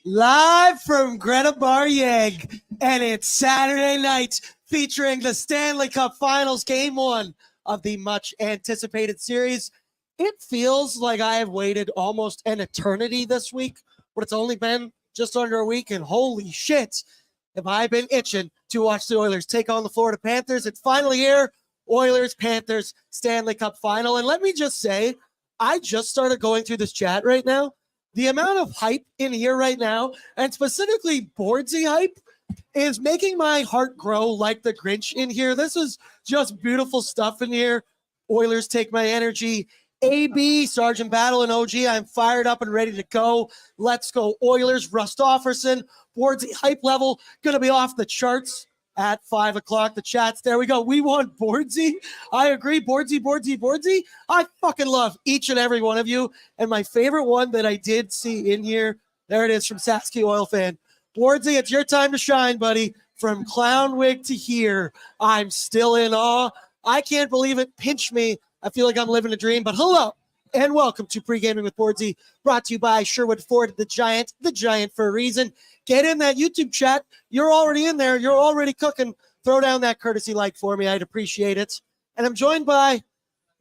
Live from Greta Bar-Yeg, and it's Saturday night featuring the Stanley Cup Finals Game 1 of the much-anticipated series. It feels like I have waited almost an eternity this week, but it's only been just under a week, and holy shit, have I been itching to watch the Oilers take on the Florida Panthers. It's finally here, Oilers-Panthers Stanley Cup Final, and let me just say, I just started going through this chat right now. The amount of hype in here right now, and specifically BORDZY hype, is making my heart grow like the Grinch in here. This is just beautiful stuff in here. Oilers take my energy. AB, Sergeant Battle, and OG, I'm fired up and ready to go. Let's go Oilers. Rust Offerson, BORDZY hype level, going to be off the charts at 5 o'clock. The chat's there we go. We want BORDZY. I agree. BORDZY. I fucking love each and every one of you. And my favorite one that I did see in here, there it is from Sasky Oil Fan. BORDZY, it's your time to shine, buddy. From clown wig to here, I'm still in awe. I can't believe it. Pinch me. I feel like I'm living a dream. But hello and welcome to Pre-Gaming with BORDZY, brought to you by Sherwood Ford, the Giant for a reason. Get in that YouTube chat. You're already in there. You're already cooking. Throw down that courtesy like for me. I'd appreciate it. And I'm joined by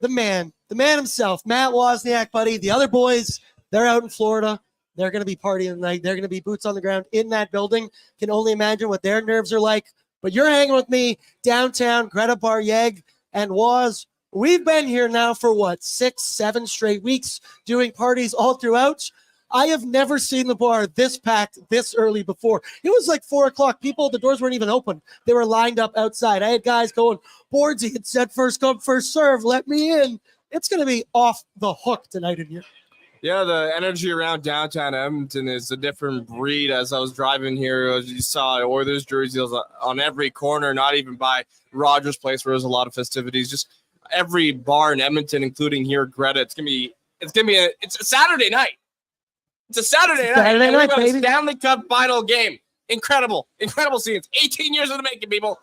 the man himself, Matt Wozniak, buddy. The other boys, they're out in Florida. They're going to be partying tonight. They're going to be boots on the ground in that building. Can only imagine what their nerves are like. But you're hanging with me downtown, Greta Bar-Yeg and Woz. We've been here now for 6, 7 straight weeks doing parties all throughout. I have never seen the bar this packed this early before. It was like 4 o'clock. People, the doors weren't even open. They were lined up outside. I had guys going, BORDZY, it said first come, first serve. Let me in. It's going to be off the hook tonight in here. Yeah, the energy around downtown Edmonton is a different breed. As I was driving here, as you saw Oilers jerseys on every corner, not even by Rogers Place where there's a lot of festivities. Just every bar in Edmonton, including here at Greta. It's a Saturday night. It's a Saturday night. Saturday night, baby. baby. Stanley Cup final game. Incredible scenes. 18 years in the making, people.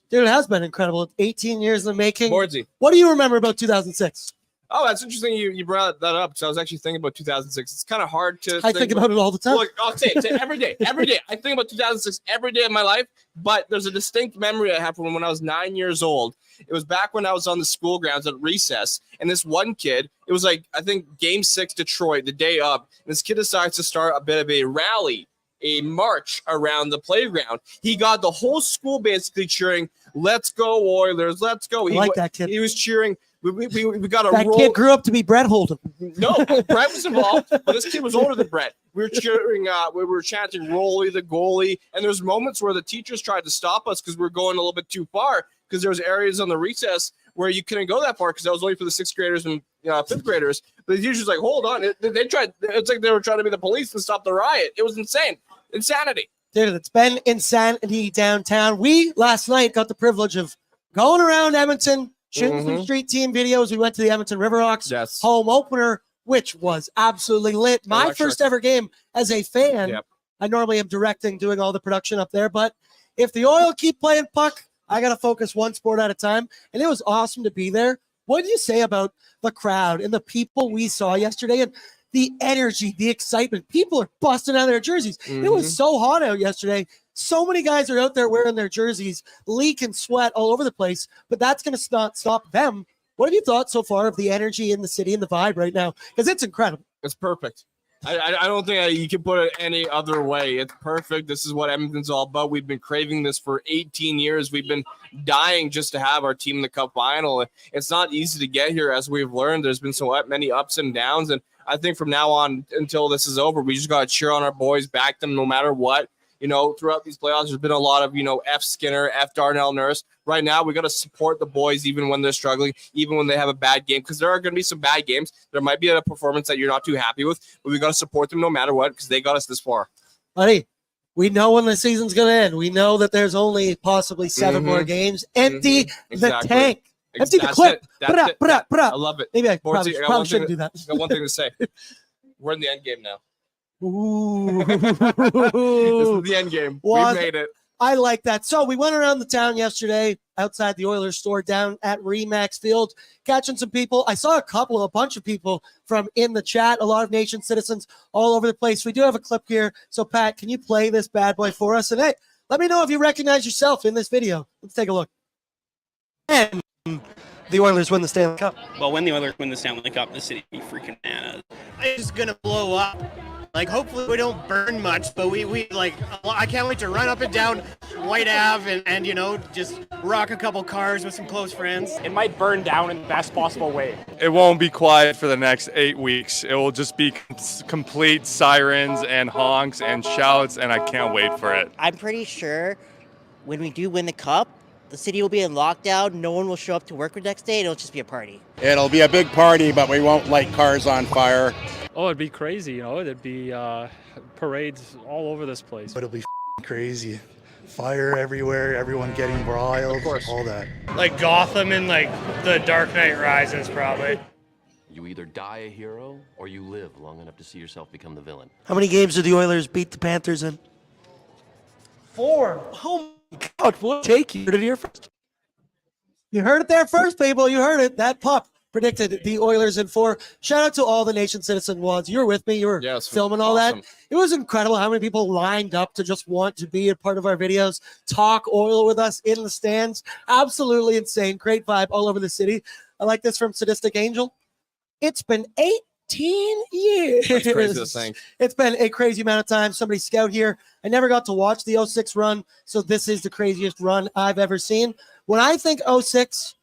Dude, it has been incredible. 18 years in the making. BORDZY. What do you remember about 2006? Oh, that's interesting you brought that up, because I was actually thinking about 2006. It's kind of hard to I think about it all the time. Look, I'll say it every day. Every day. I think about 2006 every day of my life, but there's a distinct memory I have from when I was 9 years old. It was back when I was on the school grounds at recess, and this one kid, it was like, I think, Game 6 Detroit, the day up, and this kid decides to start a bit of a rally, a march around the playground. He got the whole school basically cheering, "Let's go Oilers, let's go." I like that kid. He was cheering. We got a that roll. Kid grew up to be Brett Holden. No, Brett was involved, but this kid was older than Brett. We were cheering, we were chanting "Rolly the goalie," and there's moments where the teachers tried to stop us because we were going a little bit too far, because there was areas on the recess where you couldn't go that far because that was only for the 6th graders and 5th graders. But the teachers like, hold on, they tried. It's like they were trying to be the police and stop the riot. It was insanity. Dude, it's been insanity downtown. We last night got the privilege of going around Edmonton, shooting some street team videos. We went to the Edmonton Riverhawks home opener, which was absolutely lit. My first ever game as a fan. Yep. I normally am directing, doing all the production up there, but if the Oil keep playing puck, I got to focus one sport at a time, and it was awesome to be there. What did you say about the crowd and the people we saw yesterday and the energy, the excitement? People are busting out their jerseys. It was so hot out yesterday. So many guys are out there wearing their jerseys, leaking sweat all over the place, but that's going to not stop them. What have you thought so far of the energy in the city and the vibe right now? Because it's incredible. It's perfect. I don't think you can put it any other way. It's perfect. This is what Edmonton's all about. We've been craving this for 18 years. We've been dying just to have our team in the Cup final. It's not easy to get here, as we've learned. There's been so many ups and downs, and I think from now on until this is over, we just got to cheer on our boys, back them no matter what. Throughout these playoffs, there's been a lot of, F. Skinner, F. Darnell Nurse. Right now, we got to support the boys even when they're struggling, even when they have a bad game, because there are going to be some bad games. There might be a performance that you're not too happy with, but we got to support them no matter what, because they got us this far. Buddy, we know when the season's going to end. We know that there's only possibly 7 more games. Empty the tank. Empty the clip. I love it. Maybe I BORDZY, probably shouldn't do that. I got one thing to say. We're in the end game now. Ooh. This is the end game. We made it. I like that. So we went around the town yesterday outside the Oilers store down at Remax Field, catching some people. I saw a bunch of people from in the chat, a lot of Nation citizens all over the place. We do have a clip here. So, Pat, can you play this bad boy for us? And, hey, let me know if you recognize yourself in this video. Let's take a look. And the Oilers win the Stanley Cup. Well, when the Oilers win the Stanley Cup, the city will be freaking bananas. It's just gonna blow up. Like, hopefully we don't burn much, but we like, I can't wait to run up and down White Ave and you know, just rock a couple cars with some close friends. It might burn down in the best possible way. It won't be quiet for the next 8 weeks. It will just be complete sirens and honks and shouts, and I can't wait for it. I'm pretty sure when we do win the cup, the city will be in lockdown. No one will show up to work the next day. It'll just be a party. It'll be a big party, but we won't light cars on fire. Oh, it'd be crazy, you know. There'd be parades all over this place. It'll be crazy. Fire everywhere, everyone getting broiled, all that. Like Gotham in like the Dark Knight Rises, probably. You either die a hero or you live long enough to see yourself become the villain. How many games did the Oilers beat the Panthers in? 4. Oh my God, what take you? You heard it here first. You heard it there first, people. You heard it. That pup predicted the Oilers in 4. Shout out to all the Nation citizen Woz. You were with me. You were filming all that. It was incredible how many people lined up to just want to be a part of our videos, talk Oil with us in the stands. Absolutely insane. Great vibe all over the city. I like this from Sadistic Angel. It's been 18 years. That's crazy to think. It's been a crazy amount of time. Somebody scout here. I never got to watch the 06 run, so this is the craziest run I've ever seen. When I think 06,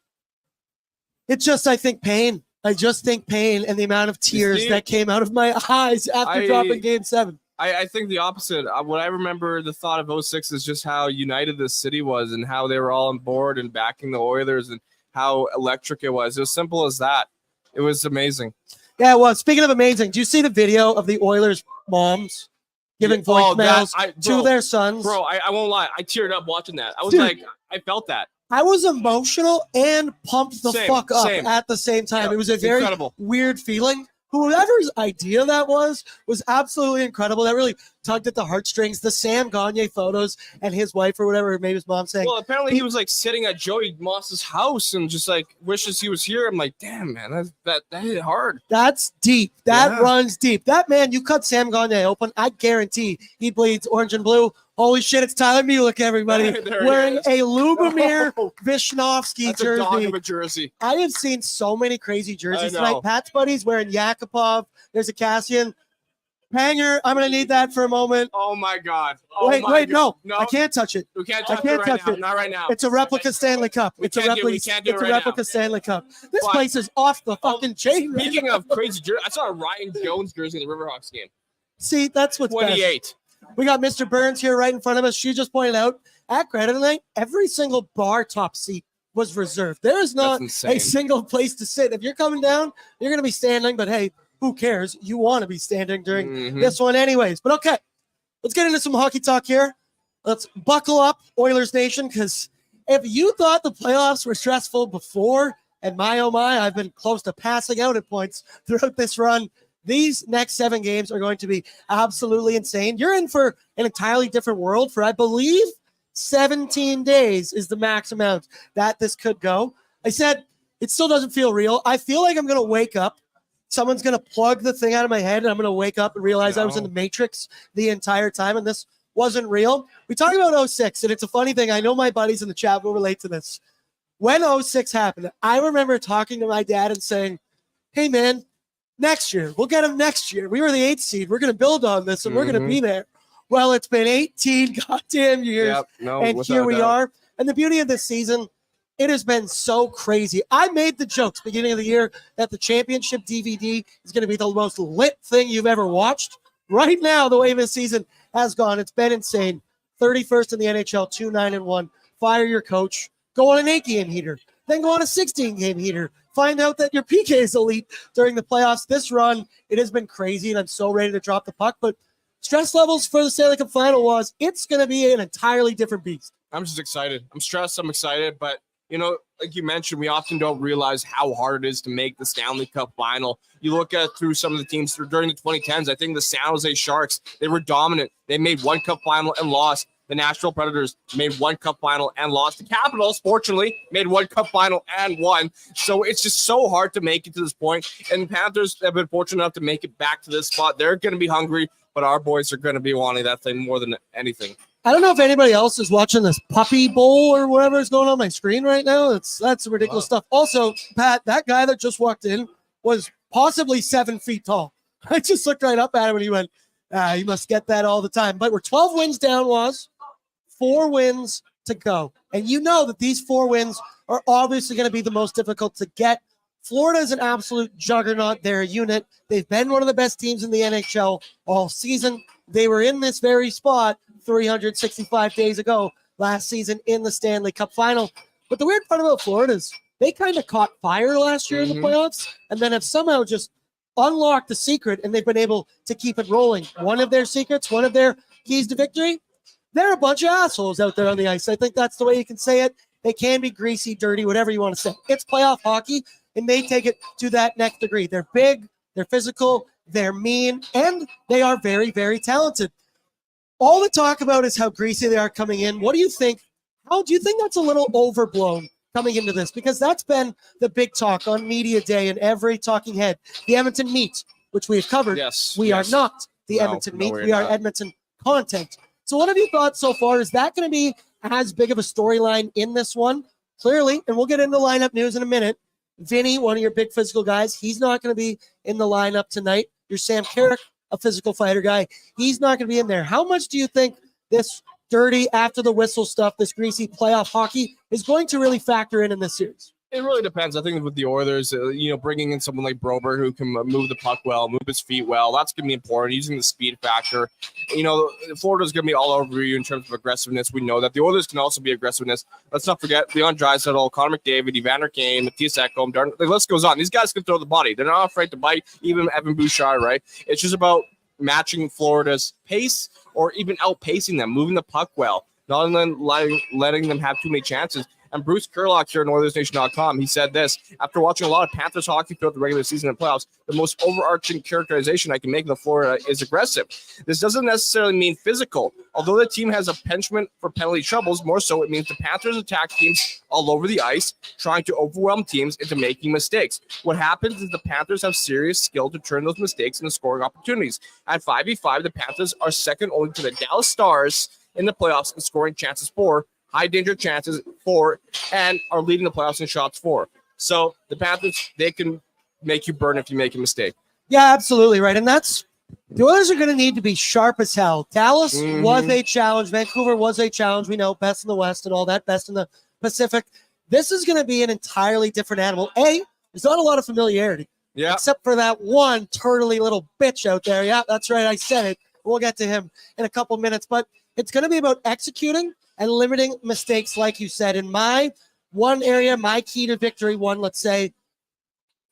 it's just, I think pain. I just think pain and the amount of tears that came out of my eyes after dropping Game 7. I think the opposite. What I remember the thought of 06 is just how united this city was and how they were all on board and backing the Oilers and how electric it was. It was simple as that. It was amazing. Yeah, well, speaking of amazing, do you see the video of the Oilers moms giving voicemails to their sons? Bro, I won't lie. I teared up watching that. I was like, I felt that. I was emotional and pumped the fuck up at the same time. It was a very weird feeling. Whoever's idea that was absolutely incredible. That really tugged at the heartstrings. The Sam Gagne photos and his wife or whatever, maybe his mom saying. Well, apparently he was like sitting at Joey Moss's house and just like wishes he was here. I'm like, damn, man, that hit hard. That's deep. That runs deep. That man, you cut Sam Gagne open, I guarantee he bleeds orange and blue. Holy shit, it's Tyler Mulick, everybody. Wearing a Lubomir Visnovsky jersey. A dog of a jersey. I have seen so many crazy jerseys tonight. Pat's buddy's wearing Yakupov. There's a Cassian. Hanger, I'm going to need that for a moment. Oh, my God. Wait, no. I can't touch it. We can't touch it. Not right now. It's a replica Stanley Cup. It's a replica Stanley Cup. This place is off the fucking chain. Speaking of crazy jerseys, I saw a Ryan Jones jersey in the Riverhawks game. See, that's what's 28. Best. We got Mr. Burns here right in front of us. She just pointed out, at Granite tonight, every single bar top seat was reserved. There is not a single place to sit. If you're coming down, you're going to be standing, but hey, who cares? You want to be standing during this one anyways. But okay, let's get into some hockey talk here. Let's buckle up, Oilers Nation, because if you thought the playoffs were stressful before, and my oh my, I've been close to passing out at points throughout this run, these next 7 games are going to be absolutely insane. You're in for an entirely different world for, I believe, 17 days is the max amount that this could go. I said it still doesn't feel real. I feel like I'm going to wake up. Someone's going to plug the thing out of my head, and I'm going to wake up and realize I was in the Matrix the entire time, and this wasn't real. We talked about 06, and it's a funny thing. I know my buddies in the chat will relate to this. When 06 happened, I remember talking to my dad and saying, hey, man, next year. We'll get him next year. We were the 8th seed. We're going to build on this, and we're going to be there. Well, it's been 18 goddamn years, and here we are. And the beauty of this season, it has been so crazy. I made the jokes beginning of the year that the championship DVD is going to be the most lit thing you've ever watched. Right now, the way this season has gone, it's been insane. 31st in the NHL, 2-9-1. Fire your coach. Go on an 8-game heater. Then go on a 16-game heater. Find out that your PK is elite during the playoffs. This run, it has been crazy, and I'm so ready to drop the puck. But stress levels for the Stanley Cup final was, it's going to be an entirely different beast. I'm just excited. I'm stressed. I'm excited. But, you know, like you mentioned, we often don't realize how hard it is to make the Stanley Cup final. You look at through some of the teams during the 2010s, I think the San Jose Sharks, they were dominant. They made one cup final and lost. The Nashville Predators made one cup final and lost. The Capitals, fortunately, made one cup final and won. So it's just so hard to make it to this point. And the Panthers have been fortunate enough to make it back to this spot. They're going to be hungry, but our boys are going to be wanting that thing more than anything. I don't know if anybody else is watching this Puppy Bowl or whatever is going on my screen right now. That's ridiculous stuff. Also, Pat, that guy that just walked in was possibly 7 feet tall. I just looked right up at him and he went, you must get that all the time. But we're 12 wins down, Woz. 4 wins to go. And you know that these 4 wins are obviously going to be the most difficult to get. Florida is an absolute juggernaut. They're a unit. They've been one of the best teams in the NHL all season. They were in this very spot 365 days ago last season in the Stanley Cup final. But the weird part about Florida is they kind of caught fire last year in the playoffs and then have somehow just unlocked the secret, and they've been able to keep it rolling. One of their secrets, one of their keys to victory, they're a bunch of assholes out there on the ice. I think that's the way you can say it. They can be greasy, dirty, whatever you want to say. It's playoff hockey, and they take it to that next degree. They're big, they're physical, they're mean, and they are very, very talented. All the talk about is how greasy they are coming in. What do you think? How do you think that's a little overblown coming into this? Because that's been the big talk on media day and every talking head. The Edmonton meet, which we have covered. Yes. We are not the Edmonton meet. We are Edmonton content. So what have you thought so far? Is that going to be as big of a storyline in this one? Clearly, and we'll get into lineup news in a minute. Vinny, one of your big physical guys, he's not going to be in the lineup tonight. Your Sam Carrick, a physical fighter guy, he's not going to be in there. How much do you think this dirty after the whistle stuff, this greasy playoff hockey is going to really factor in this series? It really depends. I think with the Oilers, bringing in someone like Broberg who can move the puck well, move his feet well, that's going to be important. Using the speed factor. Florida's going to be all over you in terms of aggressiveness. We know that. The Oilers can also be aggressiveness. Let's not forget Leon Draisaitl, Connor McDavid, Evander Kane, Matthias Ekholm, the list goes on. These guys can throw the body. They're not afraid to bite, even Evan Bouchard, right? It's just about matching Florida's pace or even outpacing them, moving the puck well, not letting them have too many chances. And Bruce Kurlock here on Oilersnation.com, he said this: after watching a lot of Panthers hockey throughout the regular season and playoffs, the most overarching characterization I can make of Florida is aggressive. This doesn't necessarily mean physical. Although the team has a penchant for penalty troubles, more so it means the Panthers attack teams all over the ice, trying to overwhelm teams into making mistakes. What happens is the Panthers have serious skill to turn those mistakes into scoring opportunities. At 5v5, the Panthers are second only to the Dallas Stars in the playoffs in scoring chances for, high danger chances for, and are leading the playoffs in shots for. So the Panthers, they can make you burn if you make a mistake. Yeah, absolutely right. And that's, the Oilers are going to need to be sharp as hell. Dallas was a challenge. Vancouver was a challenge. We know, best in the West and all that, best in the Pacific. This is going to be an entirely different animal. There's not a lot of familiarity. Yeah. Except for that one turtly little bitch out there. Yeah, that's right. I said it. We'll get to him in a couple minutes. But it's going to be about executing and limiting mistakes, like you said. In my one area, my key to victory, let's say,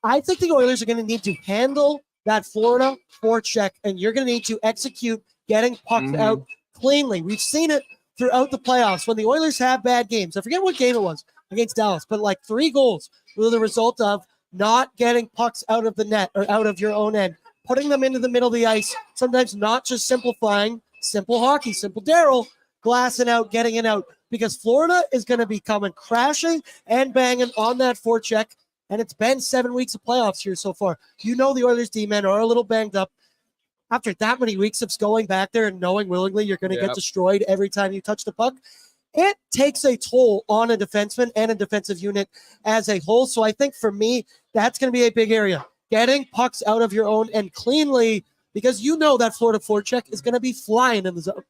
I think the Oilers are going to need to handle that Florida forecheck, and you're going to need to execute getting pucks out cleanly. We've seen it throughout the playoffs when the Oilers have bad games. I forget what game it was against Dallas, but like 3 goals were the result of not getting pucks out of the net or out of your own end, putting them into the middle of the ice, sometimes not just simplifying, simple hockey, simple Daryl, glassing out, getting it out, because Florida is going to be coming crashing and banging on that forecheck, and it's been 7 weeks of playoffs here so far. You know the Oilers D-men are a little banged up. After that many weeks of going back there and knowing willingly you're going to get destroyed every time you touch the puck, it takes a toll on a defenseman and a defensive unit as a whole. So I think for me, that's going to be a big area. Getting pucks out of your own end cleanly, because you know that Florida forecheck is going to be flying in the zone.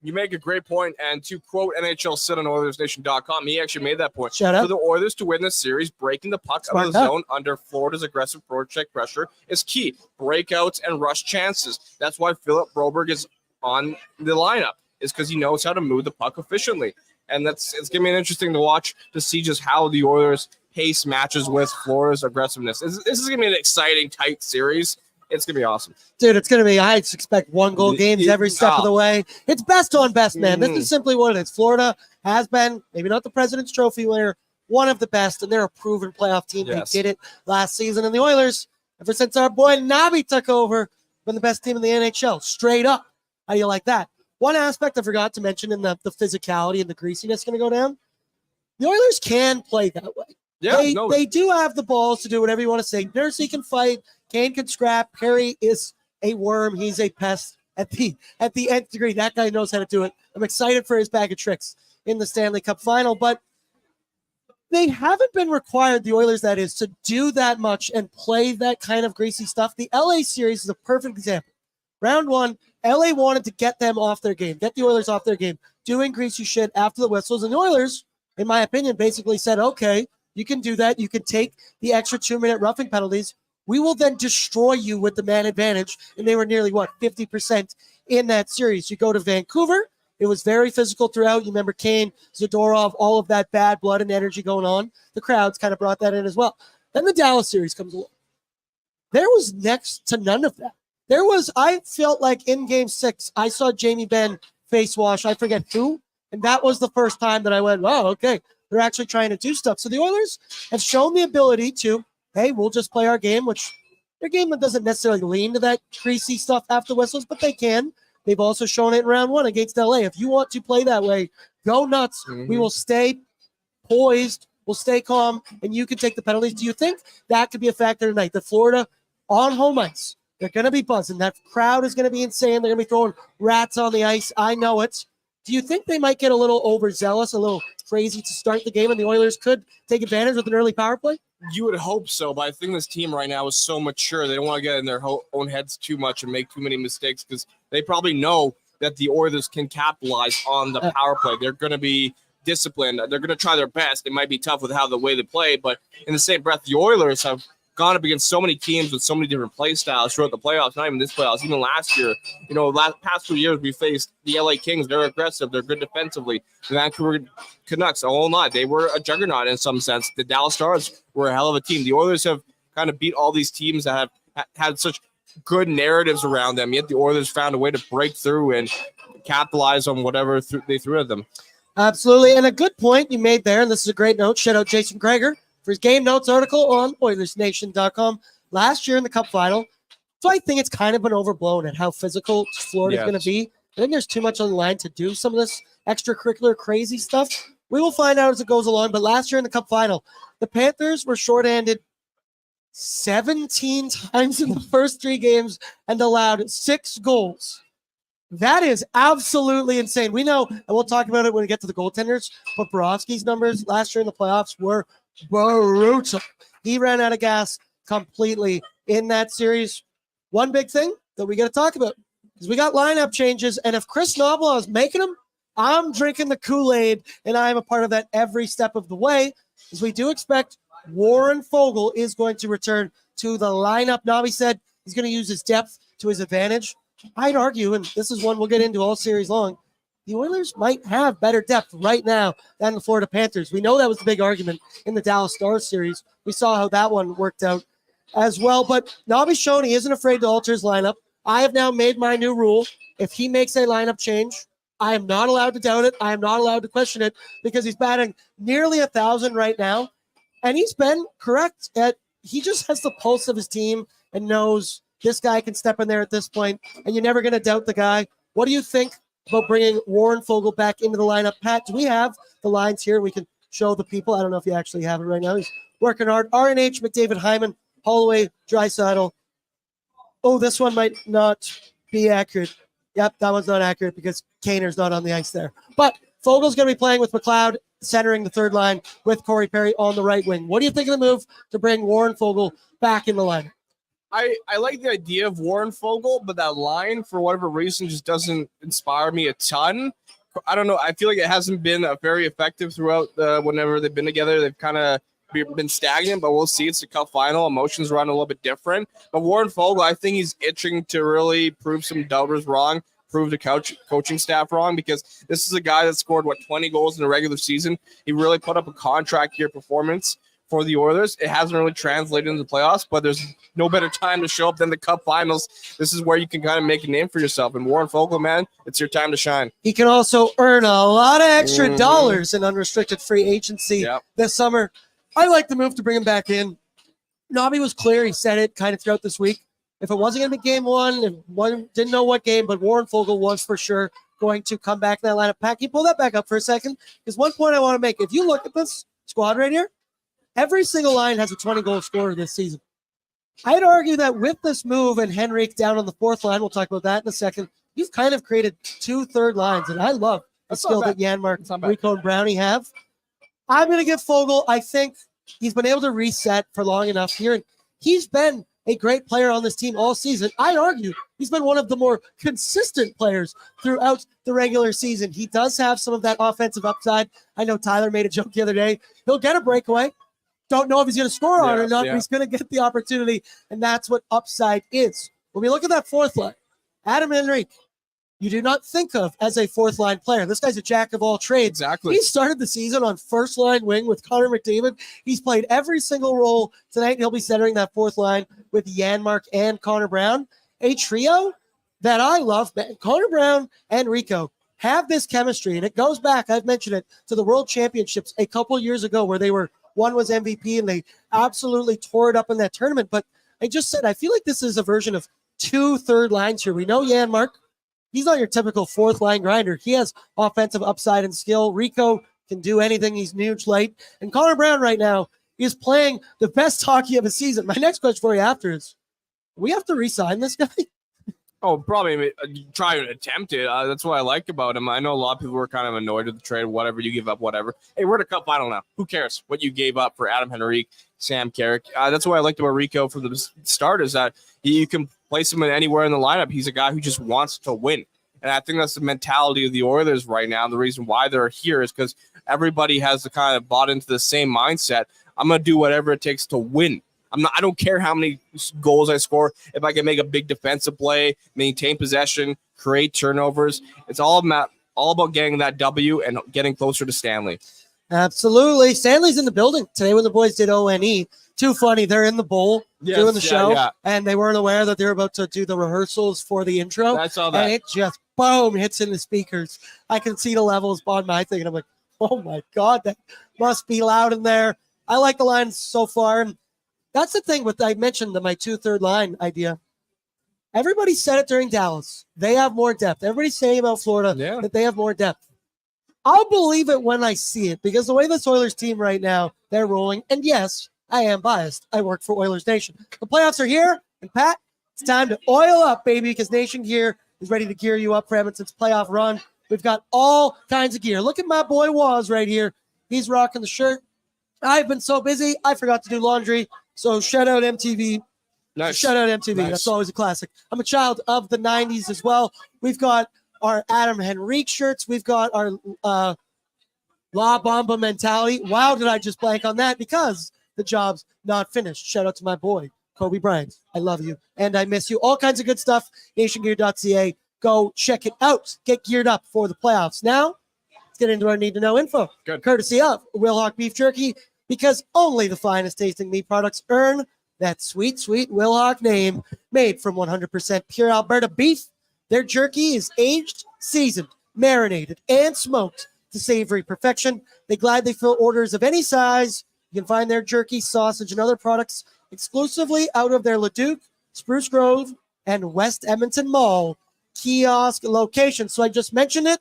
You make a great point, and to quote NHL Sid on Oilersnation.com, he actually made that point. Shout out. For the Oilers to win this series, breaking the pucks out of the zone under Florida's aggressive forecheck pressure is key. Breakouts and rush chances. That's why Philip Broberg is on the lineup, is because he knows how to move the puck efficiently. And it's going to be interesting to watch to see just how the Oilers' pace matches with Florida's aggressiveness. This is going to be an exciting, tight series. It's going to be awesome. Dude, it's going to be, I expect 1-goal games every step of the way. It's best on best, man. This is simply what it is. Florida has been, maybe not the President's Trophy winner, one of the best, and they're a proven playoff team. They did it last season. And the Oilers, ever since our boy Nabi took over, been the best team in the NHL. Straight up. How do you like that? one aspect I forgot to mention in the physicality and the greasiness going to go down, the Oilers can play that way. Yeah, they do have the balls to do whatever you want to say. Nursey can fight. Kane can scrap. Perry is a worm. He's a pest at the nth degree. That guy knows how to do it. I'm excited for his bag of tricks in the Stanley Cup final, but they haven't been required, the Oilers that is, to do that much and play that kind of greasy stuff. The LA series is a perfect example. Round one, LA wanted to get them off their game, get the Oilers off their game, doing greasy shit after the whistles, and the Oilers, in my opinion, basically said, okay, you can do that. You can take the extra 2-minute roughing penalties. We will then destroy you with the man advantage. And they were nearly, 50% in that series. You go to Vancouver. It was very physical throughout. You remember Kane, Zadorov, all of that bad blood and energy going on. The crowds kind of brought that in as well. Then the Dallas series comes along. There was next to none of that. I felt like in game 6, I saw Jamie Benn face wash. I forget who. And that was the first time that I went, oh, okay. They're actually trying to do stuff. So the Oilers have shown the ability to, hey, we'll just play our game, which their game that doesn't necessarily lean to that greasy stuff after whistles, but they can. They've also shown it in round 1 against LA. If you want to play that way, go nuts. Mm-hmm. We will stay poised. We'll stay calm, and you can take the penalties. Do you think that could be a factor tonight? The Florida on home ice, they're going to be buzzing. That crowd is going to be insane. They're going to be throwing rats on the ice. I know it. Do you think they might get a little overzealous, a little crazy to start the game, and the Oilers could take advantage with an early power play? You would hope so, but I think this team right now is so mature. They don't want to get in their own heads too much and make too many mistakes because they probably know that the Oilers can capitalize on the power play. They're going to be disciplined. They're going to try their best. It might be tough with the way they play, but in the same breath, the Oilers have gone up against so many teams with so many different play styles throughout the playoffs, not even this playoffs, even last year. Past 2 years, we faced the LA Kings. They're aggressive. They're good defensively. The Vancouver Canucks, a whole lot. They were a juggernaut in some sense. The Dallas Stars were a hell of a team. The Oilers have kind of beat all these teams that have had such good narratives around them, yet the Oilers found a way to break through and capitalize on whatever they threw at them. Absolutely, and a good point you made there, and this is a great note. Shout out Jason Greger for his game notes article on Oilersnation.com last year in the Cup final. So I think it's kind of been overblown at how physical Florida's going to be. I think there's too much on the line to do some of this extracurricular crazy stuff. We will find out as it goes along, but last year in the Cup final, the Panthers were shorthanded 17 times in the first 3 games and allowed 6 goals. That is absolutely insane. We know, and we'll talk about it when we get to the goaltenders, but Borowski's numbers last year in the playoffs were brutal. He ran out of gas completely in that series. One big thing that we got to talk about is we got lineup changes, and if Chris Knobloch is making them, I'm drinking the Kool-Aid, and I'm a part of that every step of the way, as we do expect Warren Foegele is going to return to the lineup. Nobby said he's going to use his depth to his advantage. I'd argue, and this is one we'll get into all series long, the Oilers might have better depth right now than the Florida Panthers. We know that was the big argument in the Dallas Stars series. We saw how that one worked out as well. But Nobby's shown he isn't afraid to alter his lineup. I have now made my new rule. If he makes a lineup change, I am not allowed to doubt it. I am not allowed to question it because he's batting nearly 1,000 right now. And he's been correct. He just has the pulse of his team and knows this guy can step in there at this point, and you're never going to doubt the guy. What do you think about bringing Warren Foegele back into the lineup? Pat, do we have the lines here? We can show the people. I don't know if you actually have it right now. He's working hard. RNH, McDavid, Hyman, Holloway, Draisaitl. Oh, this one might not be accurate. Yep, that one's not accurate because Kaner's not on the ice there. But Fogel's going to be playing with McLeod, centering the third line with Corey Perry on the right wing. What do you think of the move to bring Warren Foegele back in the lineup? I like the idea of Warren Foegele, but that line, for whatever reason, just doesn't inspire me a ton. I don't know. I feel like it hasn't been very effective throughout whenever they've been together. They've kind of been stagnant, but we'll see. It's a Cup final. Emotions run a little bit different. But Warren Foegele, I think he's itching to really prove some doubters wrong, prove the coaching staff wrong, because this is a guy that scored, 20 goals in a regular season. He really put up a contract year performance for the Oilers. It hasn't really translated into the playoffs, but there's no better time to show up than the Cup finals. This is where you can kind of make a name for yourself. And Warren Foegele, man, it's your time to shine. He can also earn a lot of extra dollars in unrestricted free agency this summer. I like the move to bring him back in. Nobby was clear. He said it kind of throughout this week. If it wasn't going to be game one, and one didn't know what game, but Warren Foegele was for sure going to come back in that lineup. Pat, can you pull that back up for a second? Because one point I want to make, if you look at this squad right here, every single line has a 20-goal scorer this season. I'd argue that with this move and Henrik down on the fourth line, we'll talk about that in a second, you've kind of created 2 third lines, and I love the skill that Janmark, Rico, and Brownie have. I'm going to give Foegele, I think he's been able to reset for long enough here, and he's been a great player on this team all season. I'd argue he's been one of the more consistent players throughout the regular season. He does have some of that offensive upside. I know Tyler made a joke the other day. He'll get a breakaway. Don't know if he's going to score on it or not, but he's going to get the opportunity, and that's what upside is. When we look at that fourth line, Adam Henrique, you do not think of as a fourth-line player. This guy's a jack of all trades. Exactly. He started the season on first-line wing with Connor McDavid. He's played every single role tonight. He'll be centering that fourth line with Janmark and Connor Brown. A trio that I love. Connor Brown and Rico have this chemistry, and it goes back, I've mentioned it, to the World Championships a couple years ago where one was MVP, and they absolutely tore it up in that tournament. But I just said, I feel like this is a version of 2 third lines here. We know Janmark. He's not your typical fourth-line grinder. He has offensive upside and skill. Rico can do anything. He's huge light. And Connor Brown right now is playing the best hockey of his season. My next question for you after is, we have to re-sign this guy? Oh, probably try to attempt it. That's what I like about him. I know a lot of people were kind of annoyed with the trade. Whatever, you give up, whatever. Hey, we're at a cup final now. Who cares what you gave up for Adam Henrique, Sam Carrick? That's what I liked about Rico from the start, is that you can place him in anywhere in the lineup. He's a guy who just wants to win. And I think that's the mentality of the Oilers right now. The reason why they're here is because everybody has the kind of bought into the same mindset. I'm going to do whatever it takes to win. I don't care how many goals I score. If I can make a big defensive play, maintain possession, create turnovers, it's all about getting that W and getting closer to Stanley. Absolutely. Stanley's in the building today when the boys did ONE. Too funny. They're in the bowl doing the show, and they weren't aware that they were about to do the rehearsals for the intro. I saw that. And it just, boom, hits in the speakers. I can see the levels on my thing, and I'm like, oh, my God, that must be loud in there. I like the lines so far, and that's the thing with, I mentioned my 2 third line idea. Everybody said it during Dallas. They have more depth. Everybody's saying about Florida that they have more depth. I'll believe it when I see it, because the way this Oilers team right now, they're rolling. And yes, I am biased. I work for Oilers Nation. The playoffs are here, and Pat, it's time to oil up, baby, because Nation Gear is ready to gear you up for Edmonton's playoff run. We've got all kinds of gear. Look at my boy Woz right here. He's rocking the shirt. I've been so busy, I forgot to do laundry. So shout out MTV. Nice. Shout out MTV. Nice. That's always a classic. I'm a child of the 90s as well. We've got our Adam Henrique shirts. We've got our La Bamba mentality. Wow, did I just blank on that? Because the job's not finished. Shout out to my boy, Kobe Bryant. I love you, and I miss you. All kinds of good stuff. NationGear.ca. Go check it out. Get geared up for the playoffs. Now, let's get into our need-to-know info. Good. Courtesy of Wilhauk Beef Jerky, because only the finest tasting meat products earn that sweet, sweet Wilhauk name. Made from 100% pure Alberta beef, their jerky is aged, seasoned, marinated, and smoked to savory perfection. They gladly fill orders of any size. You can find their jerky, sausage, and other products exclusively out of their Leduc, Spruce Grove, and West Edmonton Mall kiosk locations. So I just mentioned it.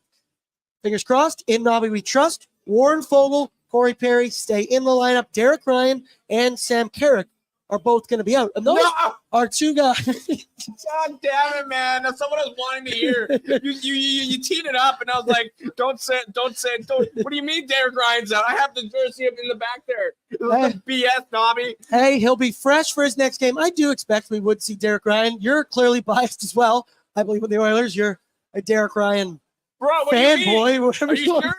Fingers crossed. In Nobby we trust. Warren Foegele, Corey Perry stay in the lineup. Derek Ryan and Sam Carrick are both going to be out. And those are 2 guys. God damn it, man. That's what I was wanting to hear. You teed it up, and I was like, don't say it. What do you mean Derek Ryan's out? I have the jersey up in the back there. Hey, BS, Nobby. Hey, he'll be fresh for his next game. I do expect we would see Derek Ryan. You're clearly biased as well. I believe with the Oilers, you're a Derek Ryan fanboy. Are you sure?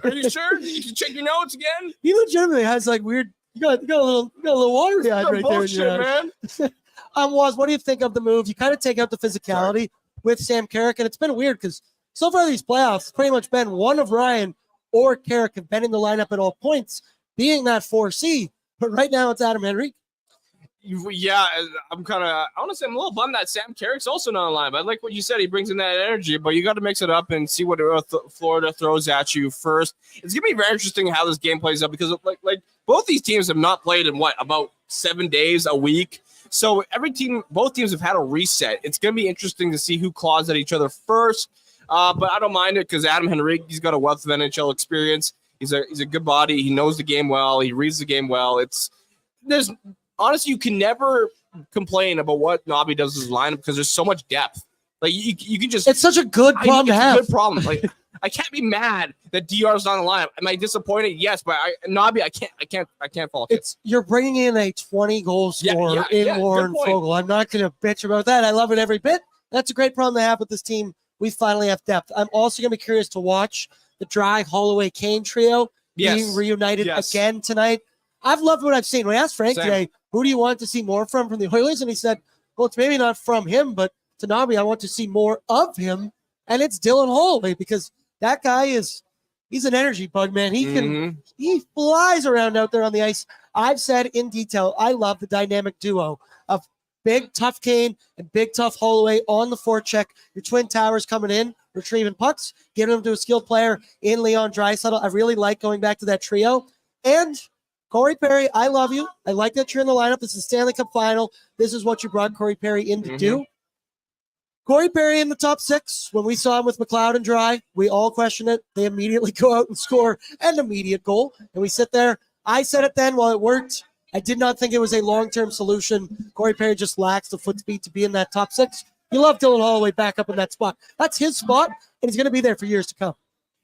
Are you sure? You can check your notes again. He legitimately has like weird. You got a little watery eyes right bullshit, there. Man. Woz, what do you think of the move? You kind of take out the physicality with Sam Carrick, and it's been weird because so far these playoffs, it's pretty much been one of Ryan or Carrick have been in the lineup at all points, being that 4C. But right now it's Adam Henrique. Yeah, I want to say I'm a little bummed that Sam Carrick's also not online. But I like what you said. He brings in that energy, but you got to mix it up and see what Florida throws at you first. It's going to be very interesting how this game plays out because like both these teams have not played in about 7 days, a week. So both teams have had a reset. It's going to be interesting to see who claws at each other first. But I don't mind it because Adam Henrique, he's got a wealth of NHL experience. He's a good body. He knows the game well. He reads the game well. Honestly, you can never complain about what Nobby does with his lineup because there's so much depth. Like you can just. It's such a good problem to have. It's a good problem. Like I can't be mad that DR's not in the lineup. Am I disappointed? Yes, but Nobby, I can't follow. You're bringing in a 20-goal scorer in Warren Fogle. I'm not going to bitch about that. I love it every bit. That's a great problem to have with this team. We finally have depth. I'm also going to be curious to watch the Dry Holloway Kane trio being reunited again tonight. I've loved what I've seen. When I asked Frank today, who do you want to see more from the Oilers? And he said, well, it's maybe not from him, but to Nobby, I want to see more of him. And it's Dylan Holloway because that guy he's an energy bug, man. He flies around out there on the ice. I've said in detail, I love the dynamic duo of big, tough Kane and big, tough Holloway on the forecheck. Your twin towers coming in, retrieving pucks, giving them to a skilled player in Leon Draisaitl. I really like going back to that trio. And Corey Perry, I love you. I like that you're in the lineup. This is the Stanley Cup final. This is what you brought Corey Perry in to do. Corey Perry in the top 6. When we saw him with McLeod and Dry, we all question it. They immediately go out and score an immediate goal. And we sit there. I said it then while it worked. I did not think it was a long-term solution. Corey Perry just lacks the foot speed to be in that top 6. You love Dylan Holloway back up in that spot. That's his spot, and he's going to be there for years to come.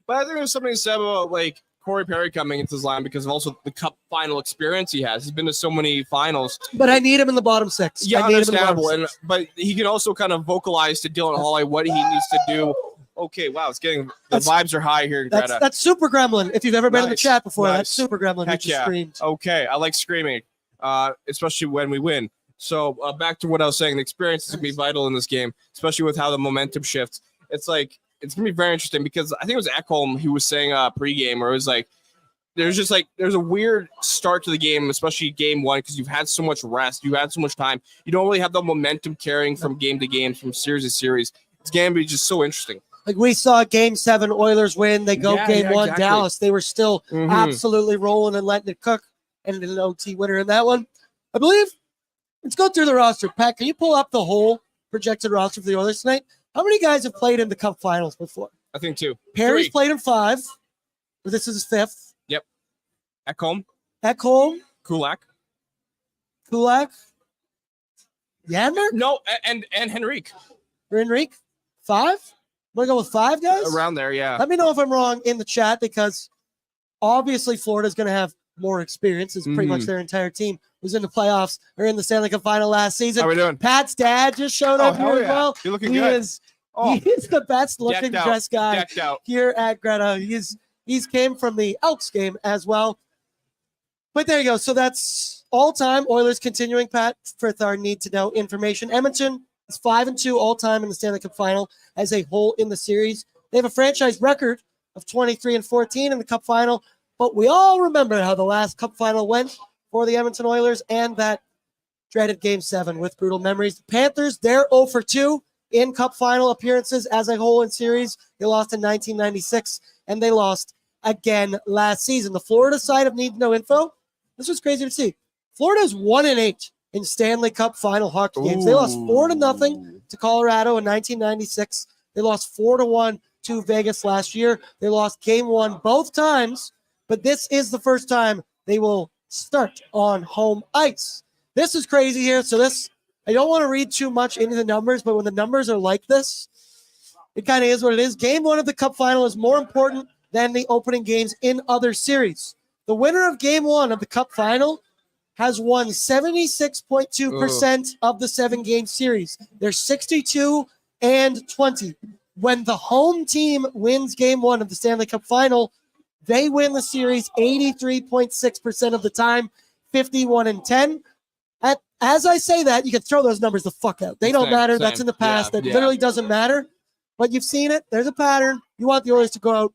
But I think there's something to say about like Corey Perry coming into his line because of also the Cup final experience he has. He's been to so many finals. But I need him in the bottom 6. Yeah, understandable. But he can also kind of vocalize to Dylan Holloway what he needs to do. Okay, wow, the vibes are high here in Greta. That's Super Gremlin. If you've ever been in the chat before, that's Super Gremlin. Heck who just screamed. Okay, I like screaming, especially when we win. So back to what I was saying, the experience is going to be vital in this game, especially with how the momentum shifts. It's going to be very interesting because I think it was Ekholm who was saying pregame, where it was like, there's a weird start to the game, especially game 1, because you've had so much rest. You had so much time. You don't really have the momentum carrying from game to game, from series to series. It's going to be just so interesting. Like we saw game 7, Oilers win. They go game 1, exactly. Dallas. They were still absolutely rolling and letting it cook. And an OT winner in that one. I believe. Let's go through the roster. Pat, can you pull up the whole projected roster for the Oilers tonight? How many guys have played in the Cup finals before? I think 2. Perry's 3. played in 5. This is his 5th. Yep. Ekholm. Kulak. Yander? No, and Henrique. Henrique? 5? Want to go with 5 guys? Around there, yeah. Let me know if I'm wrong in the chat because obviously Florida's going to have more experience. It's pretty much their entire team was in the playoffs or in the Stanley Cup final last season. How we doing? Pat's dad just showed up here as well. You're looking good. He is the best looking dressed guy here at Greta. He's came from the Elks game as well. But there you go. So that's all time. Oilers continuing, Pat, with our need to know information. Edmonton is 5-2 all time in the Stanley Cup final as a whole in the series. They have a franchise record of 23-14 in the Cup final. But we all remember how the last Cup final went for the Edmonton Oilers and that dreaded Game 7 with brutal memories. The Panthers, they're 0-2 in Cup final appearances as a whole in series. They lost in 1996, and they lost again last season. The Florida side of Need to Know Info, this was crazy to see. Florida's 1-8 in Stanley Cup final hockey games. They lost 4-0 to Colorado in 1996. They lost 4-1 to Vegas last year. They lost Game 1 both times. But this is the first time they will start on home ice. This is crazy here. So I don't want to read too much into the numbers, but when the numbers are like this, it kind of is what it is. Game 1 of the Cup final is more important than the opening games in other series. The winner of Game 1 of the Cup final has won 76.2% of the 7-game series. They're 62-20. When the home team wins Game 1 of the Stanley Cup final, they win the series 83.6% of the time, 51-10. As I say that, you can throw those numbers the fuck out. They don't matter. That's in the past. That literally doesn't matter. But you've seen it. There's a pattern. You want the Oilers to go out.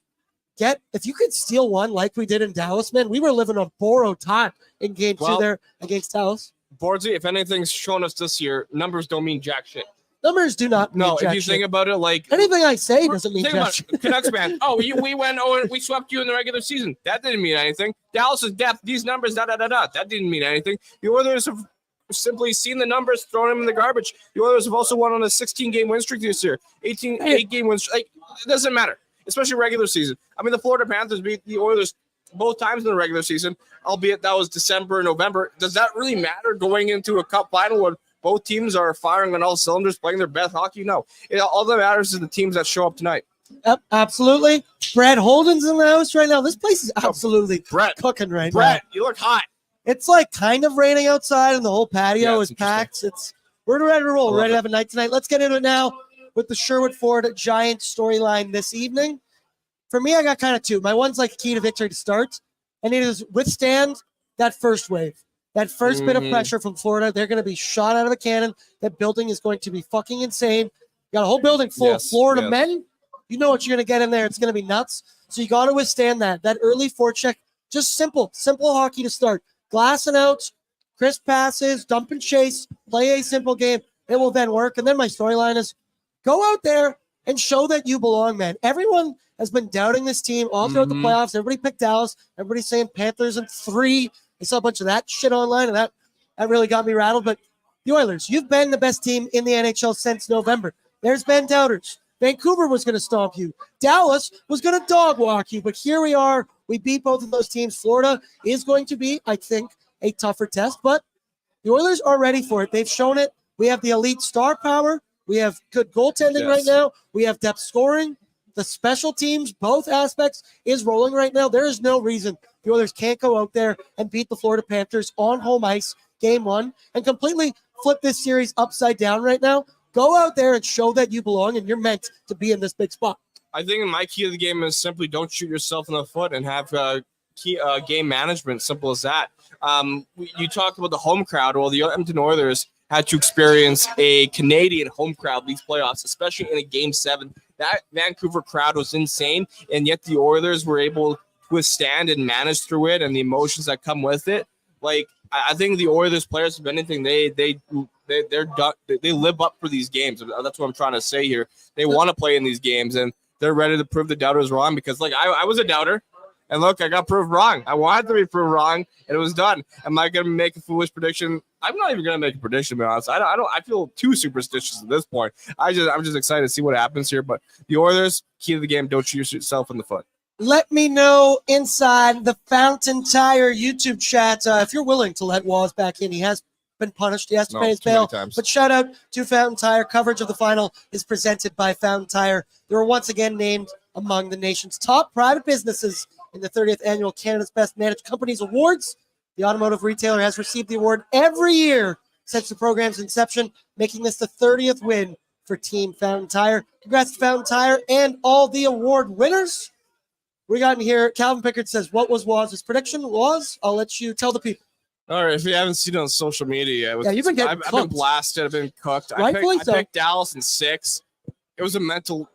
If you could steal one like we did in Dallas, man, we were living on borrowed time in Game 2 there against Dallas. Bordsy, if anything's shown us this year, numbers don't mean jack shit. Numbers do not mean jack if you shit. think about it, like anything I say doesn't mean jack shit. Canucks man. We swept you in the regular season. That didn't mean anything. Dallas's depth, these numbers, That didn't mean anything. The Oilers have simply seen the numbers, thrown them in the garbage. The Oilers have also won on a 16-game win streak this year. 8-game win streak. Like, it doesn't matter, especially regular season. I mean, the Florida Panthers beat the Oilers both times in the regular season, albeit that was December and November. Does that really matter going into a cup final when both teams are firing on all cylinders, playing their best hockey? No. All that matters is the teams that show up tonight. Yep, absolutely. Brett Holden's in the house right now. This place is absolutely cooking right now. Brett, you look hot. It's like kind of raining outside, and the whole patio is packed. We're ready to roll. We're ready to have a night tonight. Let's get into it now with the Sherwood Ford Giants storyline this evening. For me, I got kind of two. My one's like key to victory to start, and it is withstand that first wave, that first bit of pressure from Florida. They're going to be shot out of a cannon. That building is going to be fucking insane. You got a whole building full of Florida men. You know what you're going to get in there. It's going to be nuts. So you got to withstand that. That early forecheck, just simple hockey to start. Glassing out, crisp passes, dump and chase, play a simple game. It will then work. And then my storyline is go out there and show that you belong, man. Everyone has been doubting this team all throughout the playoffs. Everybody picked Dallas. Everybody's saying Panthers in 3. I saw a bunch of that shit online, and that really got me rattled. But the Oilers, you've been the best team in the NHL since November. There's been doubters. Vancouver was going to stomp you. Dallas was going to dog walk you. But here we are. We beat both of those teams. Florida is going to be, I think, a tougher test. But the Oilers are ready for it. They've shown it. We have the elite star power. We have good goaltending right now. We have depth scoring. The special teams, both aspects, is rolling right now. There is no reason the Oilers can't go out there and beat the Florida Panthers on home ice, game 1, and completely flip this series upside down right now. Go out there and show that you belong and you're meant to be in this big spot. I think my key to the game is simply don't shoot yourself in the foot and have game management. Simple as that. You talked about the home crowd. Well, the Edmonton Oilers had to experience a Canadian home crowd these playoffs, especially in a Game 7. That Vancouver crowd was insane, and yet the Oilers were able to withstand and manage through it and the emotions that come with it. Like, I think the Oilers players, if anything, they live up for these games. That's what I'm trying to say here. They want to play in these games, and they're ready to prove the doubters wrong because, like, I was a doubter. And look, I got proved wrong. I wanted to be proved wrong, and it was done. Am I going to make a foolish prediction? I'm not even going to make a prediction, to be honest. I feel too superstitious at this point. I'm just excited to see what happens here. But the Oilers, key to the game, don't shoot yourself in the foot. Let me know inside the Fountain Tire YouTube chat if you're willing to let Woz back in. He has been punished. He has to pay his bail. But shout out to Fountain Tire. Coverage of the final is presented by Fountain Tire. They were once again named among the nation's top private businesses in the 30th Annual Canada's Best Managed Companies Awards. The automotive retailer has received the award every year since the program's inception, making this the 30th win for Team Fountain Tire. Congrats to Fountain Tire and all the award winners. We got in here. Calvin Pickard says, what was Woz's prediction? Woz, I'll let you tell the people. All right, if you haven't seen it on social media, you've been I've been blasted. I've been cooked. I picked Dallas in 6. It was a mental.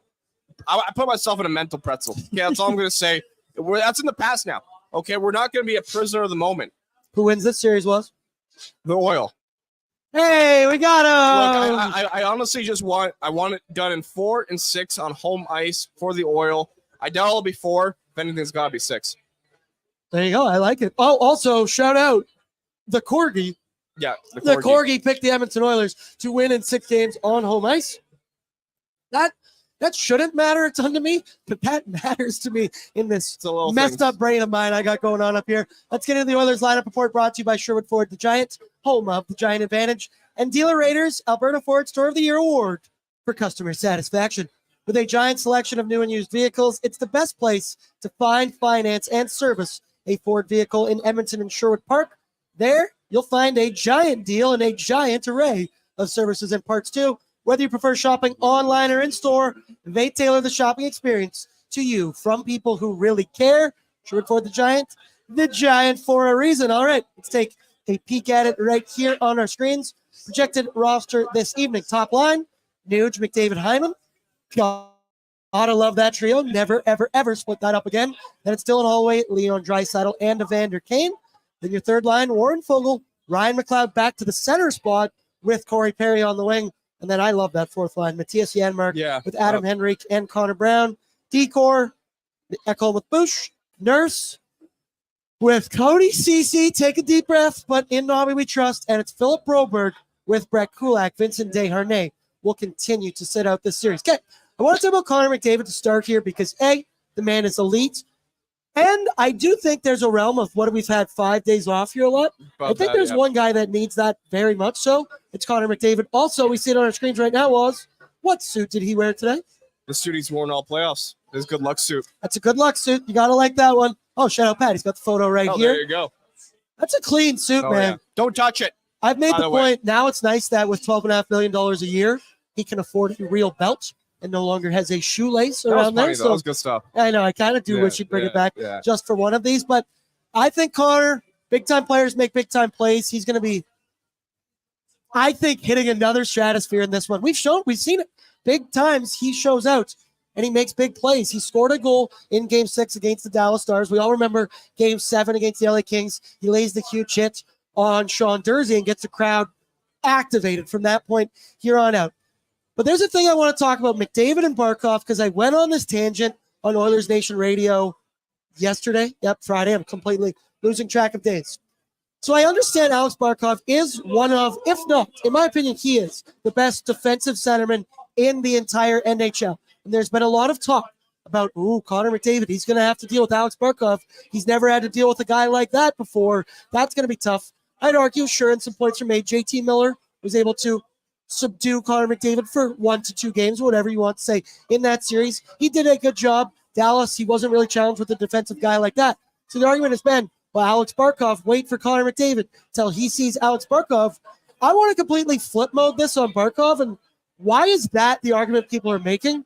I put myself in a mental pretzel. Yeah, that's all I'm going to say. That's in the past now. Okay, we're not going to be a prisoner of the moment. Who wins this series, Woz? The Oil. Hey, we got him. Look, I honestly just want it done in 4 and 6 on home ice for the Oil. I doubt it'll be 4. If anything's got to be 6. There you go. I like it. Oh, also, shout out the Corgi. Yeah, the Corgi picked the Edmonton Oilers to win in 6 games on home ice. That shouldn't matter a ton to me, but that matters to me in this messed up brain of mine I got going on up here. Let's get into the Oilers lineup report brought to you by Sherwood Ford, the Giant, home of the Giant Advantage, and Dealer Raiders Alberta Ford Store of the Year Award for customer satisfaction. With a giant selection of new and used vehicles, it's the best place to find, finance, and service a Ford vehicle in Edmonton and Sherwood Park. There, you'll find a giant deal and a giant array of services and parts too. Whether you prefer shopping online or in-store, they tailor the shopping experience to you from people who really care. Sherwood Ford the Giant for a reason. All right, let's take a peek at it right here on our screens. Projected roster this evening. Top line, Nuge, McDavid, Hyman. Gotta love that trio. Never, ever, ever split that up again. Then it's Dylan Holloway, Leon Draisaitl, and Evander Kane. Then your third line, Warren Foegele, Ryan McLeod back to the center spot with Corey Perry on the wing. And then I love that fourth line, Matthias Janmark with Adam Henrique and Connor Brown. Decor, Ekholm with Bush, Nurse, with Cody Cece, take a deep breath, but in Nobby we trust, and it's Philip Broberg with Brett Kulak. Vincent Desharnais will continue to sit out this series. Okay, I want to talk about Connor McDavid to start here because, A, the man is elite, and I do think there's a realm of what we've had 5 days off here a lot. I think there's one guy that needs that very much so. It's Connor McDavid. Also, we see it on our screens right now, Woz. What suit did he wear today? The suit he's worn all playoffs. His good luck suit. That's a good luck suit. You got to like that one. Oh, shout out Pat. He's got the photo right here. There you go. That's a clean suit, man. Yeah. Don't touch it. I've made the point. Now it's nice that with $12.5 million a year, he can afford a real belt and no longer has a shoelace around there. So that was good stuff. I know. I kind of do wish he'd bring it back just for one of these. But I think Connor, big-time players make big-time plays. He's going to be, I think, hitting another stratosphere in this one. We've seen it. Big times he shows out and he makes big plays. He scored a goal in Game 6 against the Dallas Stars. We all remember Game 7 against the LA Kings. He lays the huge hit on Sean Dursey and gets the crowd activated from that point here on out. But there's a thing I want to talk about McDavid and Barkov because I went on this tangent on Oilers Nation Radio yesterday. Yep, Friday. I'm completely losing track of days. So I understand Alex Barkov is one of, if not, in my opinion, he is the best defensive centerman in the entire NHL. And there's been a lot of talk about, Connor McDavid, he's going to have to deal with Alex Barkov. He's never had to deal with a guy like that before. That's going to be tough. I'd argue, sure, and some points are made. JT Miller was able to subdue Connor McDavid for 1 to 2 games, whatever you want to say, in that series. He did a good job. Dallas, he wasn't really challenged with a defensive guy like that. So the argument has been, well, Alex Barkov, wait for Connor McDavid till he sees Alex Barkov. I want to completely flip mode this on Barkov, and why is that the argument people are making?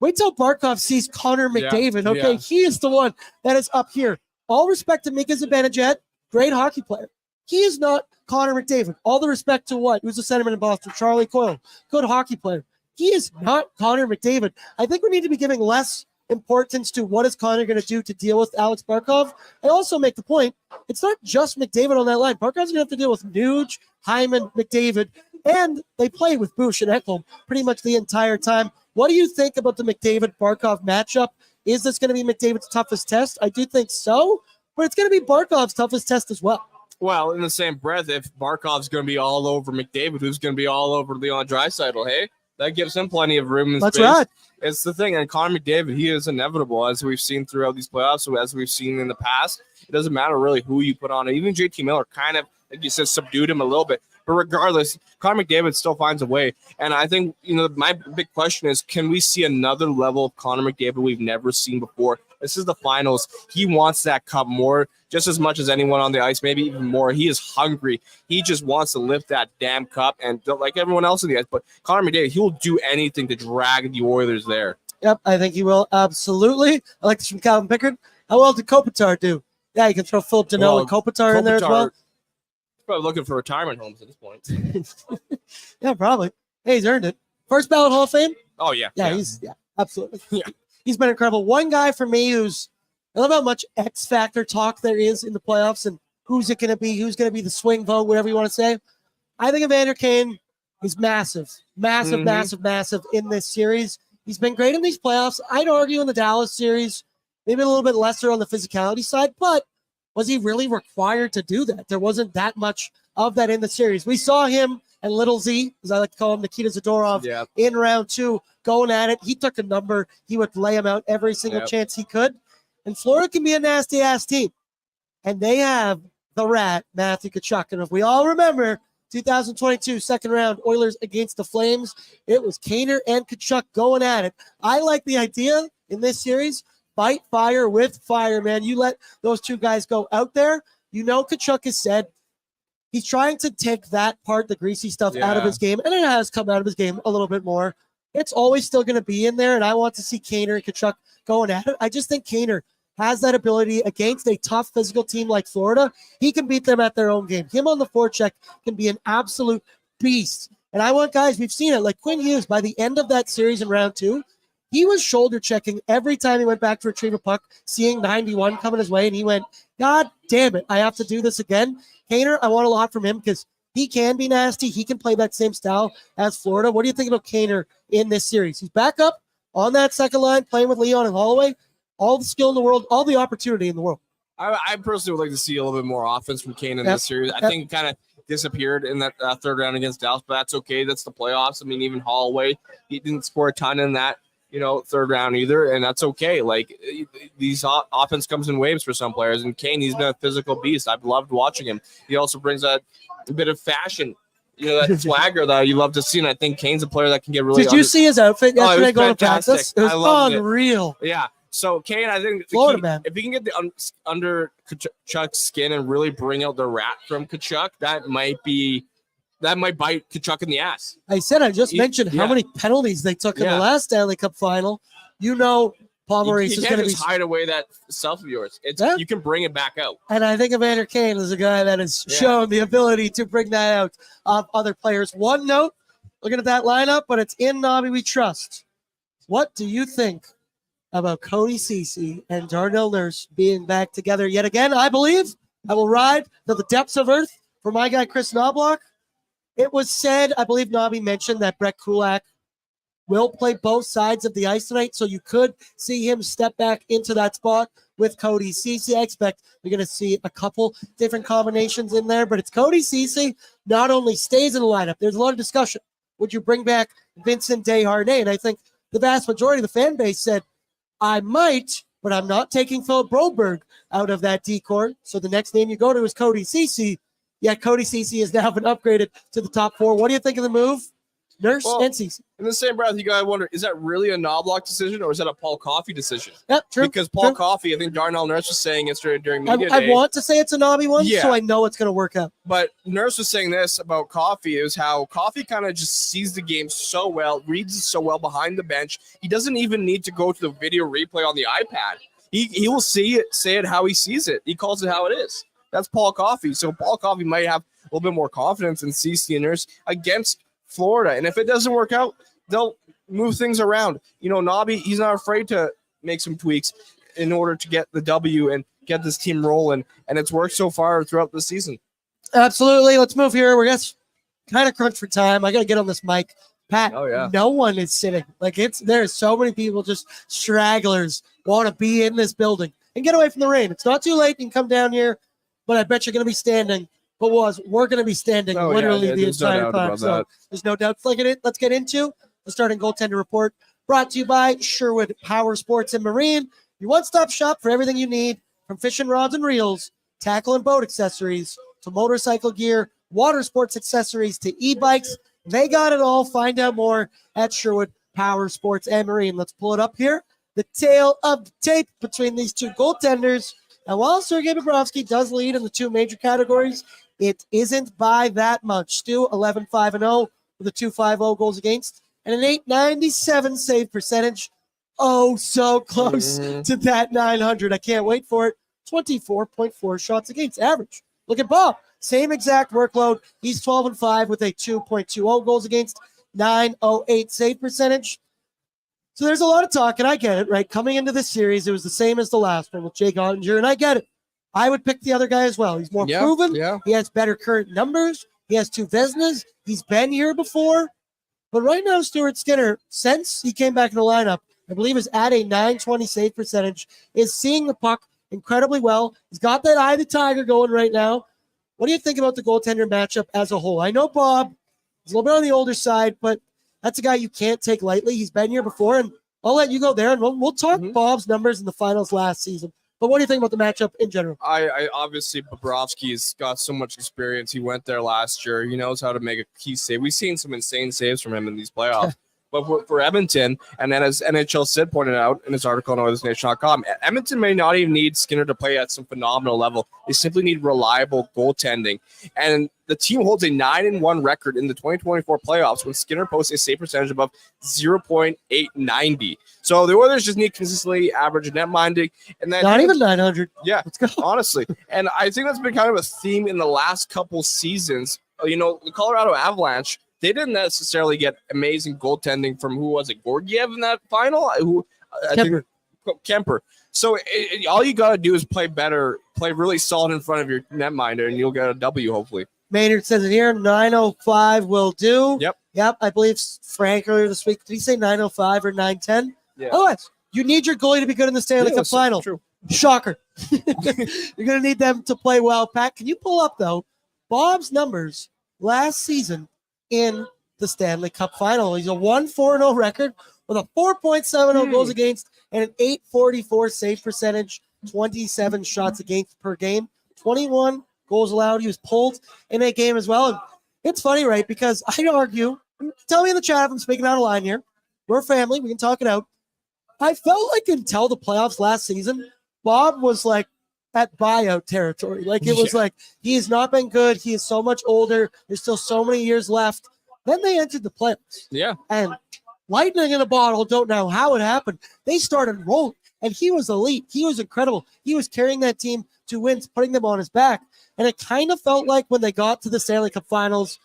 Wait till Barkov sees Connor McDavid. Okay, he is the one that is up here. All respect to Mika Zibanejad, great hockey player. He is not Connor McDavid. All the respect to what? Who's the centerman in Boston? Charlie Coyle, good hockey player. He is not Connor McDavid. I think we need to be giving less importance to what is Connor going to do to deal with Alex Barkov. I also make the point, it's not just McDavid on that line. Barkov's going to have to deal with Nuge, Hyman, McDavid, and they play with Bush and Ekholm pretty much the entire time. What do you think about the McDavid-Barkov matchup? Is this going to be McDavid's toughest test? I do think so, but it's going to be Barkov's toughest test as well. Well, in the same breath, if Barkov's going to be all over McDavid, who's going to be all over Leon Draisaitl, hey? That gives him plenty of room and space. That's right. It's the thing. And Connor McDavid, he is inevitable, as we've seen throughout these playoffs, so as we've seen in the past. It doesn't matter really who you put on it. Even JT Miller kind of, like you said, subdued him a little bit. But regardless, Connor McDavid still finds a way. And I think, my big question is, can we see another level of Connor McDavid we've never seen before? This is the finals. He wants that cup more, just as much as anyone on the ice, maybe even more. He is hungry. He just wants to lift that damn cup, and like everyone else in the ice. But Connor McDavid, he will do anything to drag the Oilers there. Yep, I think he will, absolutely. I like this from Calvin Pickard. How well did Kopitar do? Yeah, you can throw Philip Deneau and Kopitar in there as well. He's probably looking for retirement homes at this point. Yeah, probably. Hey, he's earned it. First ballot Hall of Fame? Oh, yeah. Yeah, absolutely. Yeah. He's been incredible. One guy for me who's, I love how much X factor talk there is in the playoffs and who's it going to be, who's going to be the swing vote, whatever you want to say. I think Evander Kane is massive in this series. He's been great in these playoffs. I'd argue in the Dallas series, maybe a little bit lesser on the physicality side, but was he really required to do that? There wasn't that much of that in the series. We saw him and Little Z, as I like to call him, Nikita Zadorov, in round 2, going at it. He took a number. He would lay him out every single chance he could. And Florida can be a nasty-ass team. And they have the rat, Matthew Tkachuk. And if we all remember, 2022 second round, Oilers against the Flames, it was Kaner and Tkachuk going at it. I like the idea in this series, fight fire with fire, man. You let those two guys go out there. Tkachuk has said he's trying to take that part, the greasy stuff, out of his game, and it has come out of his game a little bit more. It's always still going to be in there, and I want to see Kaner and Tkachuk going at it. I just think Kaner has that ability against a tough physical team like Florida. He can beat them at their own game. Him on the forecheck can be an absolute beast. And I want guys, we've seen it, like Quinn Hughes, by the end of that series in round 2, he was shoulder checking every time he went back to retrieve a puck, seeing 91 coming his way, and he went, God damn it, I have to do this again. Kaner, I want a lot from him because he can be nasty. He can play that same style as Florida. What do you think about Kaner in this series? He's back up on that second line, playing with Leon and Holloway. All the skill in the world, all the opportunity in the world. I personally would like to see a little bit more offense from Kane in this series. I think it kind of disappeared in that third round against Dallas, but that's okay. That's the playoffs. I mean, even Holloway, he didn't score a ton in that, third round either, and that's okay. Like, these offense comes in waves for some players, and Kane, he's been a physical beast. I've loved watching him. He also brings a bit of fashion, that swagger that you love to see, and I think Kane's a player that can get really. Did you see his outfit yesterday going to fantastic. practice? It was unreal. Yeah. So Kane, I think Florida, if he can get the under Kachuk's skin and really bring out the rat from Kachuk, that might bite Kachuk in the ass. I just mentioned how many penalties they took in the last Stanley Cup final. Paul Maurice is going to be hide away that self of yours. You can bring it back out. And I think Evander Kane is a guy that has shown the ability to bring that out of other players. One note, looking at that lineup, but it's in Nobby we trust. What do you think about Cody Ceci and Darnell Nurse being back together yet again? I believe I will ride to the depths of earth for my guy Chris Knobloch. It was said, I believe Nobby mentioned that Brett Kulak will play both sides of the ice tonight, so you could see him step back into that spot with Cody Ceci. I expect you're going to see a couple different combinations in there, but it's Cody Ceci not only stays in the lineup. There's a lot of discussion. Would you bring back Vincent Desharnais? And I think the vast majority of the fan base said, I might, but I'm not taking Philip Broberg out of that decor. So the next name you go to is Cody Ceci. Yet Cody Ceci has now been upgraded to the top 4. What do you think of the move? Nurse and Ceci. In the same breath, you got to wonder, is that really a Knobloch decision or is that a Paul Coffey decision? Yep, true. Because Paul Coffey, I think Darnell Nurse was saying yesterday during media I day. want to say it's a Nobby one, so I know it's going to work out. But Nurse was saying this about Coffey, is how Coffey kind of just sees the game so well, reads it so well behind the bench. He doesn't even need to go to the video replay on the iPad. He will say it how he sees it. He calls it how it is. That's Paul Coffey. So Paul Coffey might have a little bit more confidence in Ceci and Nurse against Florida. And if it doesn't work out, they'll move things around. Nobby, he's not afraid to make some tweaks in order to get the W and get this team rolling. And it's worked so far throughout the season. Absolutely. Let's move here. We're kind of crunch for time. I got to get on this mic. Pat, no one is sitting. There's so many people, just stragglers, want to be in this building and get away from the rain. It's not too late. You can come down here, but I bet you're going to be standing. But we're going to be standing literally the entire time. So there's no doubt. Let's get into the starting goaltender report, brought to you by Sherwood Power Sports and Marine, your one-stop shop for everything you need, from fishing rods and reels, tackle and boat accessories, to motorcycle gear, water sports accessories, to e-bikes. They got it all. Find out more at Sherwood Power Sports and Marine. Let's pull it up here. The tale of the tape between these two goaltenders. And while Sergei Bobrovsky does lead in the two major categories, it isn't by that much. Stu, 11-5-0 with a 2.50 goals against and an 897 save percentage. Oh, so close to that 900. I can't wait for it. 24.4 shots against average. Look at Bob. Same exact workload. He's 12-5 with a 2.20 goals against, 908 save percentage. So there's a lot of talk, and I get it, right? Coming into this series, it was the same as the last one with Jake Ottinger, and I get it. I would pick the other guy as well. He's more proven. Yeah. He has better current numbers. He has 2 Vezinas. He's been here before. But right now, Stuart Skinner, since he came back in the lineup, I believe is at a 920 save percentage, is seeing the puck incredibly well. He's got that eye of the tiger going right now. What do you think about the goaltender matchup as a whole? I know Bob is a little bit on the older side, but that's a guy you can't take lightly. He's been here before, and I'll let you go there, and we'll talk Bob's numbers in the finals last season. But what do you think about the matchup in general? I obviously, Bobrovsky's got so much experience. He went there last year. He knows how to make a key save. We've seen some insane saves from him in these playoffs. But for Edmonton, and then as NHL Sid pointed out in his article on Oilersnation.com, Edmonton may not even need Skinner to play at some phenomenal level. They simply need reliable goaltending. And the team holds a 9-1 record in the 2024 playoffs when Skinner posts a save percentage above 0.890. So the Oilers just need consistently average net minding. And then not even 900. Yeah, let's go. Honestly. And I think that's been kind of a theme in the last couple seasons. The Colorado Avalanche, they didn't necessarily get amazing goaltending from, who was it, Georgiev in that final? Kemper. So all you got to do is play better, play really solid in front of your netminder, and you'll get a W, hopefully. Maynard says it here, 905 will do. Yep. I believe Frank earlier this week, did he say 905 or 910? Yeah. Otherwise, you need your goalie to be good in the Stanley Cup final. True. Shocker. You're going to need them to play well. Pat, can you pull up, though, Bob's numbers last season in the Stanley Cup final? He's a 1-4-0 record with a 4.70 goals against and an 844 save percentage, 27 shots against per game, 21 goals allowed. He was pulled in that game as well. And it's funny, right? Because I'd argue, tell me in the chat if I'm speaking out of line here. We're family. We can talk it out. I felt like until the playoffs last season, Bob was like at buyout territory. Like it was like, he has not been good. He is so much older. There's still so many years left. Then they entered the playoffs. Yeah. And lightning in a bottle, don't know how it happened. They started rolling, and he was elite. He was incredible. He was carrying that team to wins, putting them on his back. And it kind of felt like when they got to the Stanley Cup finals,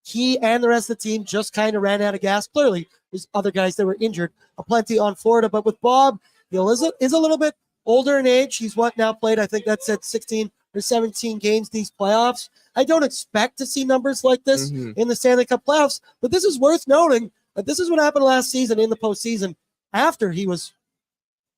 he and the rest of the team just kind of ran out of gas. Clearly, there's other guys that were injured, aplenty on Florida. But with Bob, is a little bit older in age. He's now played, I think that's at 16 or 17 games these playoffs. I don't expect to see numbers like this in the Stanley Cup playoffs, but this is worth noting that this is what happened last season in the postseason after he was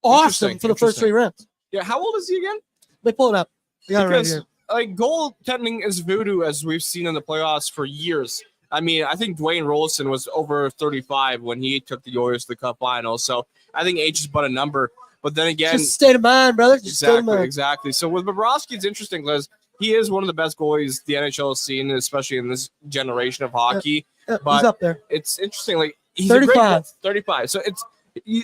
awesome for the first 3 rounds. Yeah, how old is he again? They pull it up. We got it right Because here. like goaltending is voodoo, as we've seen in the playoffs for years. I mean, I think Dwayne Rolison was over 35 when he took the Oilers to the Cup final. So I think age is but a number. But then again, Just state of mind, brother. Just state of mind. Exactly. So with Bobrovsky, it's interesting because he is one of the best goalies the NHL has seen, especially in this generation of hockey. Yeah, but he's up there. It's interesting. Like he's 35. 35. So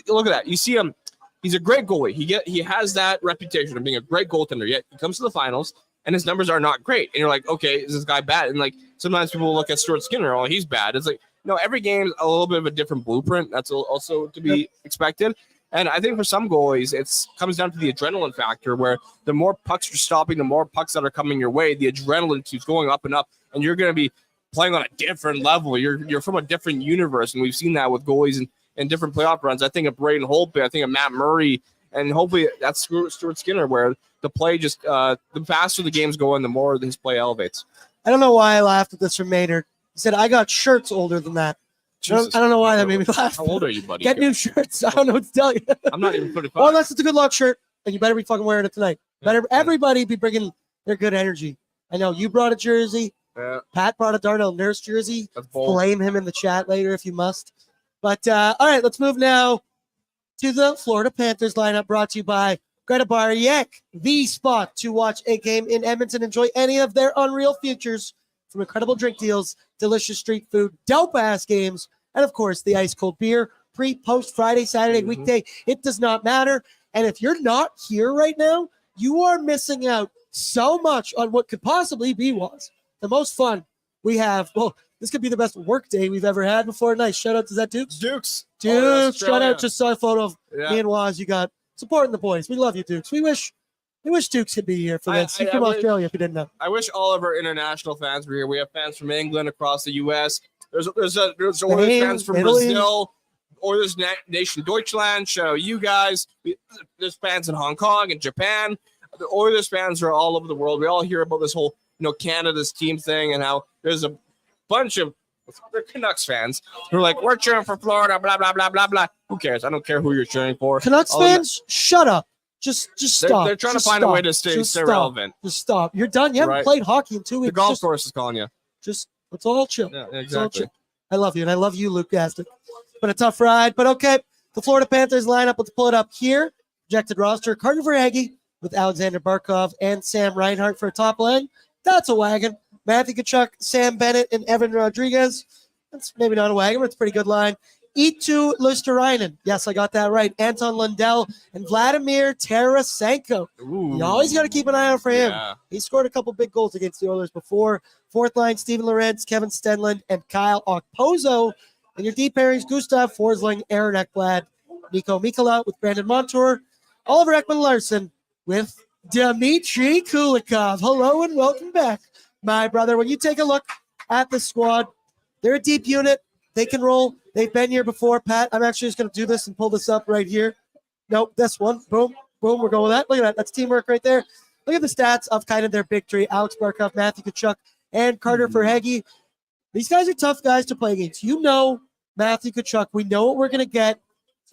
look at that. You see him. He's a great goalie. He has that reputation of being a great goaltender. Yet he comes to the finals and his numbers are not great. And you're like, okay, is this guy bad? And like sometimes people look at Stuart Skinner, oh, he's bad. It's like, no, every game's a little bit of a different blueprint. That's also to be expected. And I think for some goalies, it comes down to the adrenaline factor, where the more pucks you're stopping, the more pucks that are coming your way, the adrenaline keeps going up and up, and you're going to be playing on a different level. You're from a different universe, and we've seen that with goalies in different playoff runs. I think of Braden Holtby, I think of Matt Murray, and hopefully that's Stuart Skinner, where the play just the faster the game's going, the more his play elevates. I don't know why I laughed at this from Maynard. He said, I got shirts older than that. I don't know why that made me laugh. How old are you, buddy? Get new shirts. I don't know what to tell you. I'm not even 35. Well, unless it's a good luck shirt, and you better be fucking wearing it tonight. Everybody be bringing their good energy. I know you brought a jersey. Yeah. Pat brought a Darnell Nurse jersey. That's bold. Blame him in the chat later if you must. But all right, let's move now to the Florida Panthers lineup, brought to you by Greta Bar Yak, the spot to watch a game in Edmonton. Enjoy any of their unreal futures, from incredible drink deals, delicious street food, dope-ass games, and, of course, the ice-cold beer, pre, post, Friday, Saturday, weekday. It does not matter. And if you're not here right now, you are missing out so much on what could possibly be the most fun we have. Well, this could be the best work day we've ever had before. Nice. Shout out. Is that Dukes? Dukes. Shout out. Just saw a photo of me and Woz. You got supporting the boys. We love you, Dukes. We wish Dukes could be here for this. He's from Australia, if you didn't know. I wish all of our international fans were here. We have fans from England, across the U.S. There's Oilers fans from Brazil, Oilersnation Deutschland. Shout out you guys. There's fans in Hong Kong and Japan. The Oilers fans are all over the world. We all hear about this whole, Canada's team thing, and how there's a bunch of Canucks fans who are like, we're cheering for Florida, blah, blah, blah, blah, blah. Who cares? I don't care who you're cheering for. Let's shut up. Just stop. They're trying to find a way to stay relevant. Just stop. You're done. You haven't played hockey in 2 weeks. The golf course is calling you. Let's all chill. Yeah, exactly. I love you, and I love you, Luke Gaston. It's been a tough ride, but okay. The Florida Panthers lineup, let's pull it up here. Projected roster, Carter Verhaeghe with Alexander Barkov and Sam Reinhart for a top line. That's a wagon. Matthew Tkachuk, Sam Bennett, and Evan Rodriguez. That's maybe not a wagon, but it's a pretty good line. Eetu Luosterainen. Yes, I got that right. Anton Lundell and Vladimir Tarasenko. You always got to keep an eye out for him. Yeah. He scored a couple big goals against the Oilers before. Fourth line, Steven Lorentz, Kevin Stenlund, and Kyle Okposo. And your deep pairings, Gustav Forsling, Aaron Ekblad, Nico Mikula with Brandon Montour, Oliver Ekman-Larsson with Dmitry Kulikov. Hello and welcome back, my brother. When you take a look at the squad, they're a deep unit. They can roll. They've been here before, Pat. I'm actually just going to do this and pull this up right here. Nope, this one. Boom, boom. We're going with that. Look at that. That's teamwork right there. Look at the stats of kind of their big three: Alex Barkov, Matthew Tkachuk, and Carter Verhaeghe. These guys are tough guys to play against. Matthew Tkachuk. We know what we're going to get.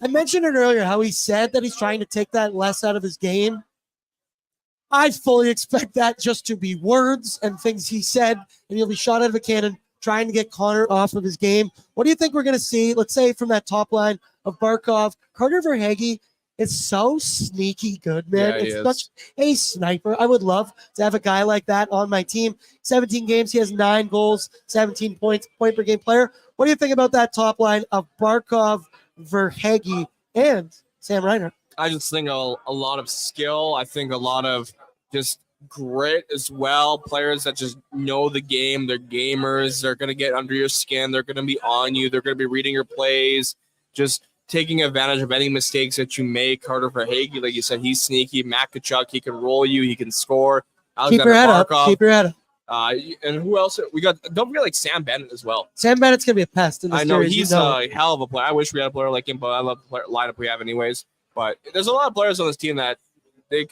I mentioned it earlier how he said that he's trying to take that less out of his game. I fully expect that just to be words and things he said, and he'll be shot out of a cannon trying to get Connor off of his game. What do you think we're going to see? Let's say from that top line of Barkov, Carter Verhaeghe is so sneaky good, man. Yeah, it's such a sniper. I would love to have a guy like that on my team. 17 games, he has 9 goals, 17 points, point per game player. What do you think about that top line of Barkov, Verhaeghe, and Sam Reinhart? I just think a lot of skill. I think a lot of just grit as well. Players that just know the game. They're gamers. They're going to get under your skin. They're going to be on you. They're going to be reading your plays. Just taking advantage of any mistakes that you make. Carter Verhaeghe, like you said, he's sneaky. Matt Tkachuk, he can roll you. He can score. Keep your head up. Keep your head up. And who else? We got, don't forget, like Sam Bennett as well. Sam Bennett's going to be a pest in this I know, series. he's a hell of a player. I wish we had a player like him, but I love the lineup we have anyways. But there's a lot of players on this team that they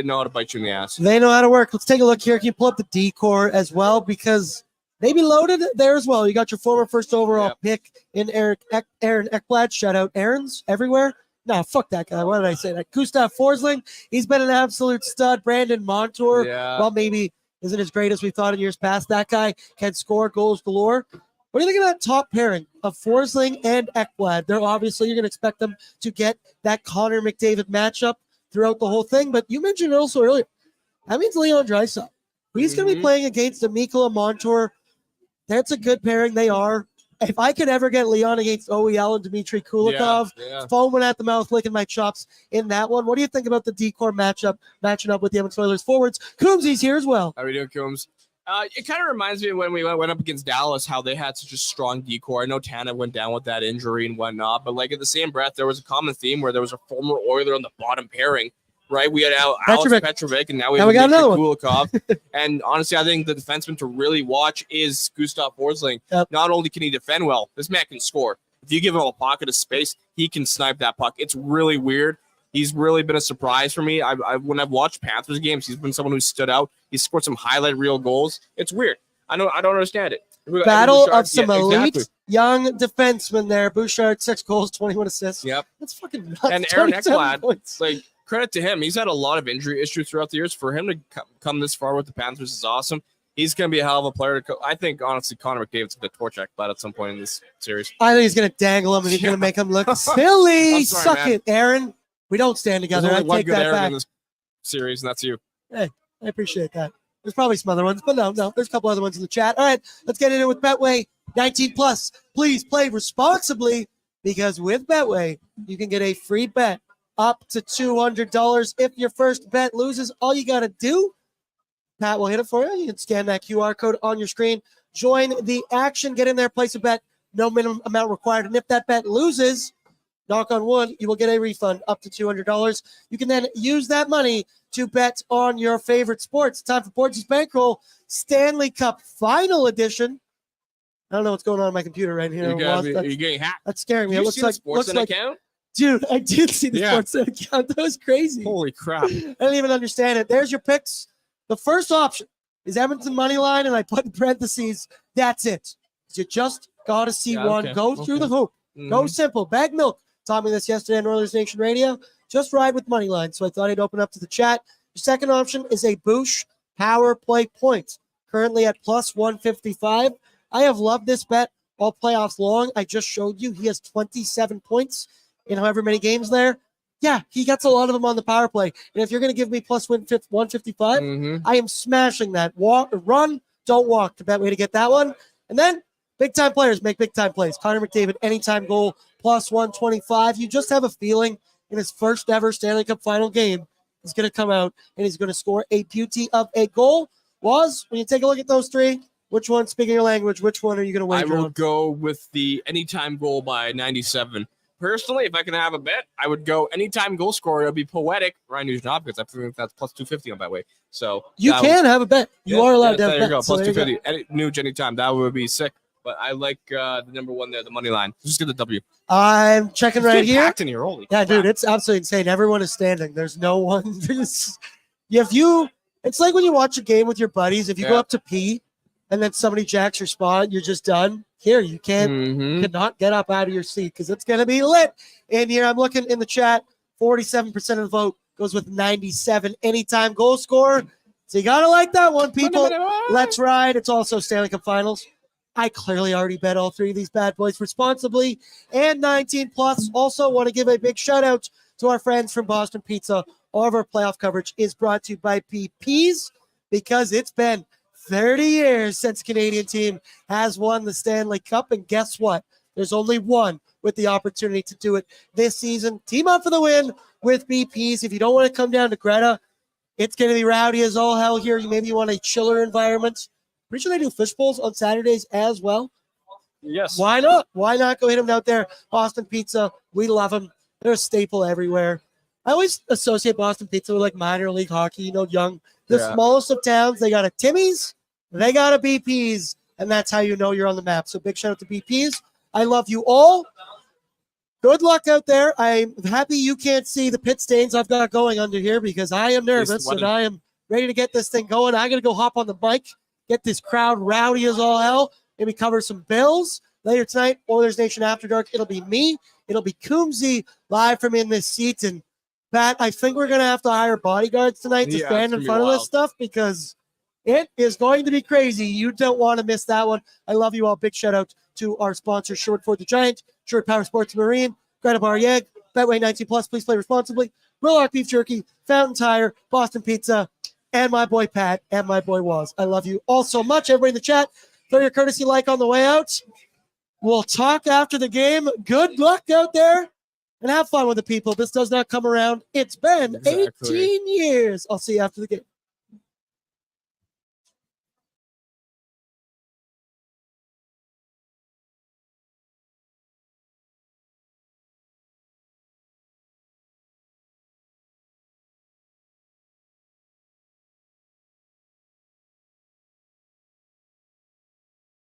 know how to bite you in the ass. They know how to work. Let's take a look here. Can you pull up the decor as well? Because they be loaded there as well. You got your former first overall pick in Aaron Ekblad. Shout out Aaron's everywhere. No, fuck that guy. Why did I say that? Gustav Forsling. He's been an absolute stud. Brandon Montour. Well, maybe isn't as great as we thought in years past. That guy can score goals galore. What do you think of that top pairing of Forsling and Ekblad? They're obviously, you're going to expect them to get that Connor McDavid matchup throughout the whole thing. But you mentioned it also earlier. That means Leon Draisaitl. He's going to be playing against Mikkola Montour. That's a good pairing. They are. If I could ever get Leon against OEL and Dmitry Kulikov, foaming at the mouth, licking my chops in that one. What do you think about the decor matching up with the Edmonton Oilers forwards? Coombsy's here as well. How are we doing, Coombs? It kind of reminds me of when we went up against Dallas, how they had such a strong decor. I know Tana went down with that injury and whatnot, but like in the same breath, there was a common theme where there was a former Oiler on the bottom pairing, right? We had Alex Petrovic, and now we got another Kulikov. And honestly, I think the defenseman to really watch is Gustav Forsling. Not only can he defend well, this man can score. If you give him a pocket of space, he can snipe that puck. It's really weird. He's really been a surprise for me. When I've watched Panthers games, he's been someone who stood out. He's scored some highlight reel goals. It's weird. I don't understand it. Battle Bouchard, of some elite young defensemen there. Bouchard, 6 goals, 21 assists. Yep. That's fucking nuts. And Aaron Ekblad, like, credit to him. He's had a lot of injury issues throughout the years. For him to come this far with the Panthers is awesome. He's going to be a hell of a player. I think, honestly, Connor McDavid's going to torch Ekblad at some point in this series. I think he's going to dangle him and he's going to make him look silly. Suck it, Aaron. We don't stand together. There's I only one take good that Aaron back. in this series, and that's you. Hey, I appreciate that. There's probably some other ones, but no, there's a couple other ones in the chat. All right, let's get into it with Betway 19 plus. Please play responsibly, because with Betway, you can get a free bet up to $200. If your first bet loses, all you got to do, Pat will hit it for you. You can scan that QR code on your screen. Join the action. Get in there, place a bet. No minimum amount required. And if that bet loses, knock on wood, you will get a refund up to $200. You can then use that money to bet on your favorite sports. Time for BORDZY's Bankroll Stanley Cup Final Edition. I don't know what's going on my computer right here. You're getting hacked. That's scaring me. Did It you looks see like the Sportsnet account? Dude, I did see the Sportsnet account. That was crazy. Holy crap. I don't even understand it. There's your picks. The first option is Edmonton money line, and I put in parentheses, that's it. You just got to see one. Go through the hoop. Go simple. Bag milk. Taught me this yesterday on Oilersnation Radio. Just ride with money line. So I thought I'd open up to the chat. The second option is a Boosh power play points, currently at plus 155. I have loved this bet all playoffs long. I just showed you he has 27 points in however many games there. Yeah, he gets a lot of them on the power play. And if you're going to give me plus 155, I am smashing that. Run, don't walk to Betway to get that one. And then big time players make big time plays. Connor McDavid, anytime goal, plus 125. You just have a feeling in his first ever Stanley Cup final game, he's going to come out and he's going to score a beauty of a goal. Woz, when you take a look at those three, which one, speaking your language, which one are you going to wager on? I will go with the anytime goal by 97. Personally, if I can have a bet, I would go anytime goal scorer. It would be poetic. Ryan Nugent, because I think that's plus 250 on that way. So you can have a bet. You are allowed to have a bet. There you go, plus 250. Nugent anytime. That would be sick. But I like the number one there, the money line. Just get the W. I'm checking right here. Packed in here. Holy crap. Dude, it's absolutely insane. Everyone is standing. There's no one. It's like when you watch a game with your buddies. If you go up to pee and then somebody jacks your spot, you're just done. Here, you cannot get up out of your seat because it's going to be lit in here. I'm looking in the chat. 47% of the vote goes with 97 anytime goal scorer. So you got to like that one, people. Let's ride. It's also Stanley Cup Finals. I clearly already bet all three of these bad boys responsibly and 19 plus. Also want to give a big shout out to our friends from Boston Pizza. All of our playoff coverage is brought to you by BP's because it's been 30 years since Canadian team has won the Stanley Cup. And guess what? There's only one with the opportunity to do it this season. Team up for the win with BP's. If you don't want to come down to Greta, it's going to be rowdy as all hell here. Maybe you want a chiller environment. Pretty sure they do fish bowls on Saturdays as well. Yes. Why not? Why not go hit them out there? Boston Pizza. We love them. They're a staple everywhere. I always associate Boston Pizza with like minor league hockey, young. The smallest of towns, they got a Timmy's, they got a BP's, and that's how you know you're on the map. So big shout out to BP's. I love you all. Good luck out there. I'm happy you can't see the pit stains I've got going under here because I am nervous and I am ready to get this thing going. I'm going to go hop on the bike, get this crowd rowdy as all hell, maybe cover some bills. Later tonight, Oilersnation After Dark. It'll be me. It'll be Coombsy live from in this seat. And Pat, I think we're going to have to hire bodyguards tonight to stand in front of this stuff because it is going to be crazy. You don't want to miss that one. I love you all. Big shout out to our sponsor, Short Fort the Giant, Short Power Sports Marine, Greta Bar Yeg, Betway 19 Plus. Please play responsibly. Real Arc Beef Jerky, Fountain Tire, Boston Pizza, and my boy Pat and my boy Woz. I love you all so much. Everybody in the chat, throw your courtesy like on the way out. We'll talk after the game. Good luck out there. And have fun with the people. This does not come around. It's been 18 years. I'll see you after the game.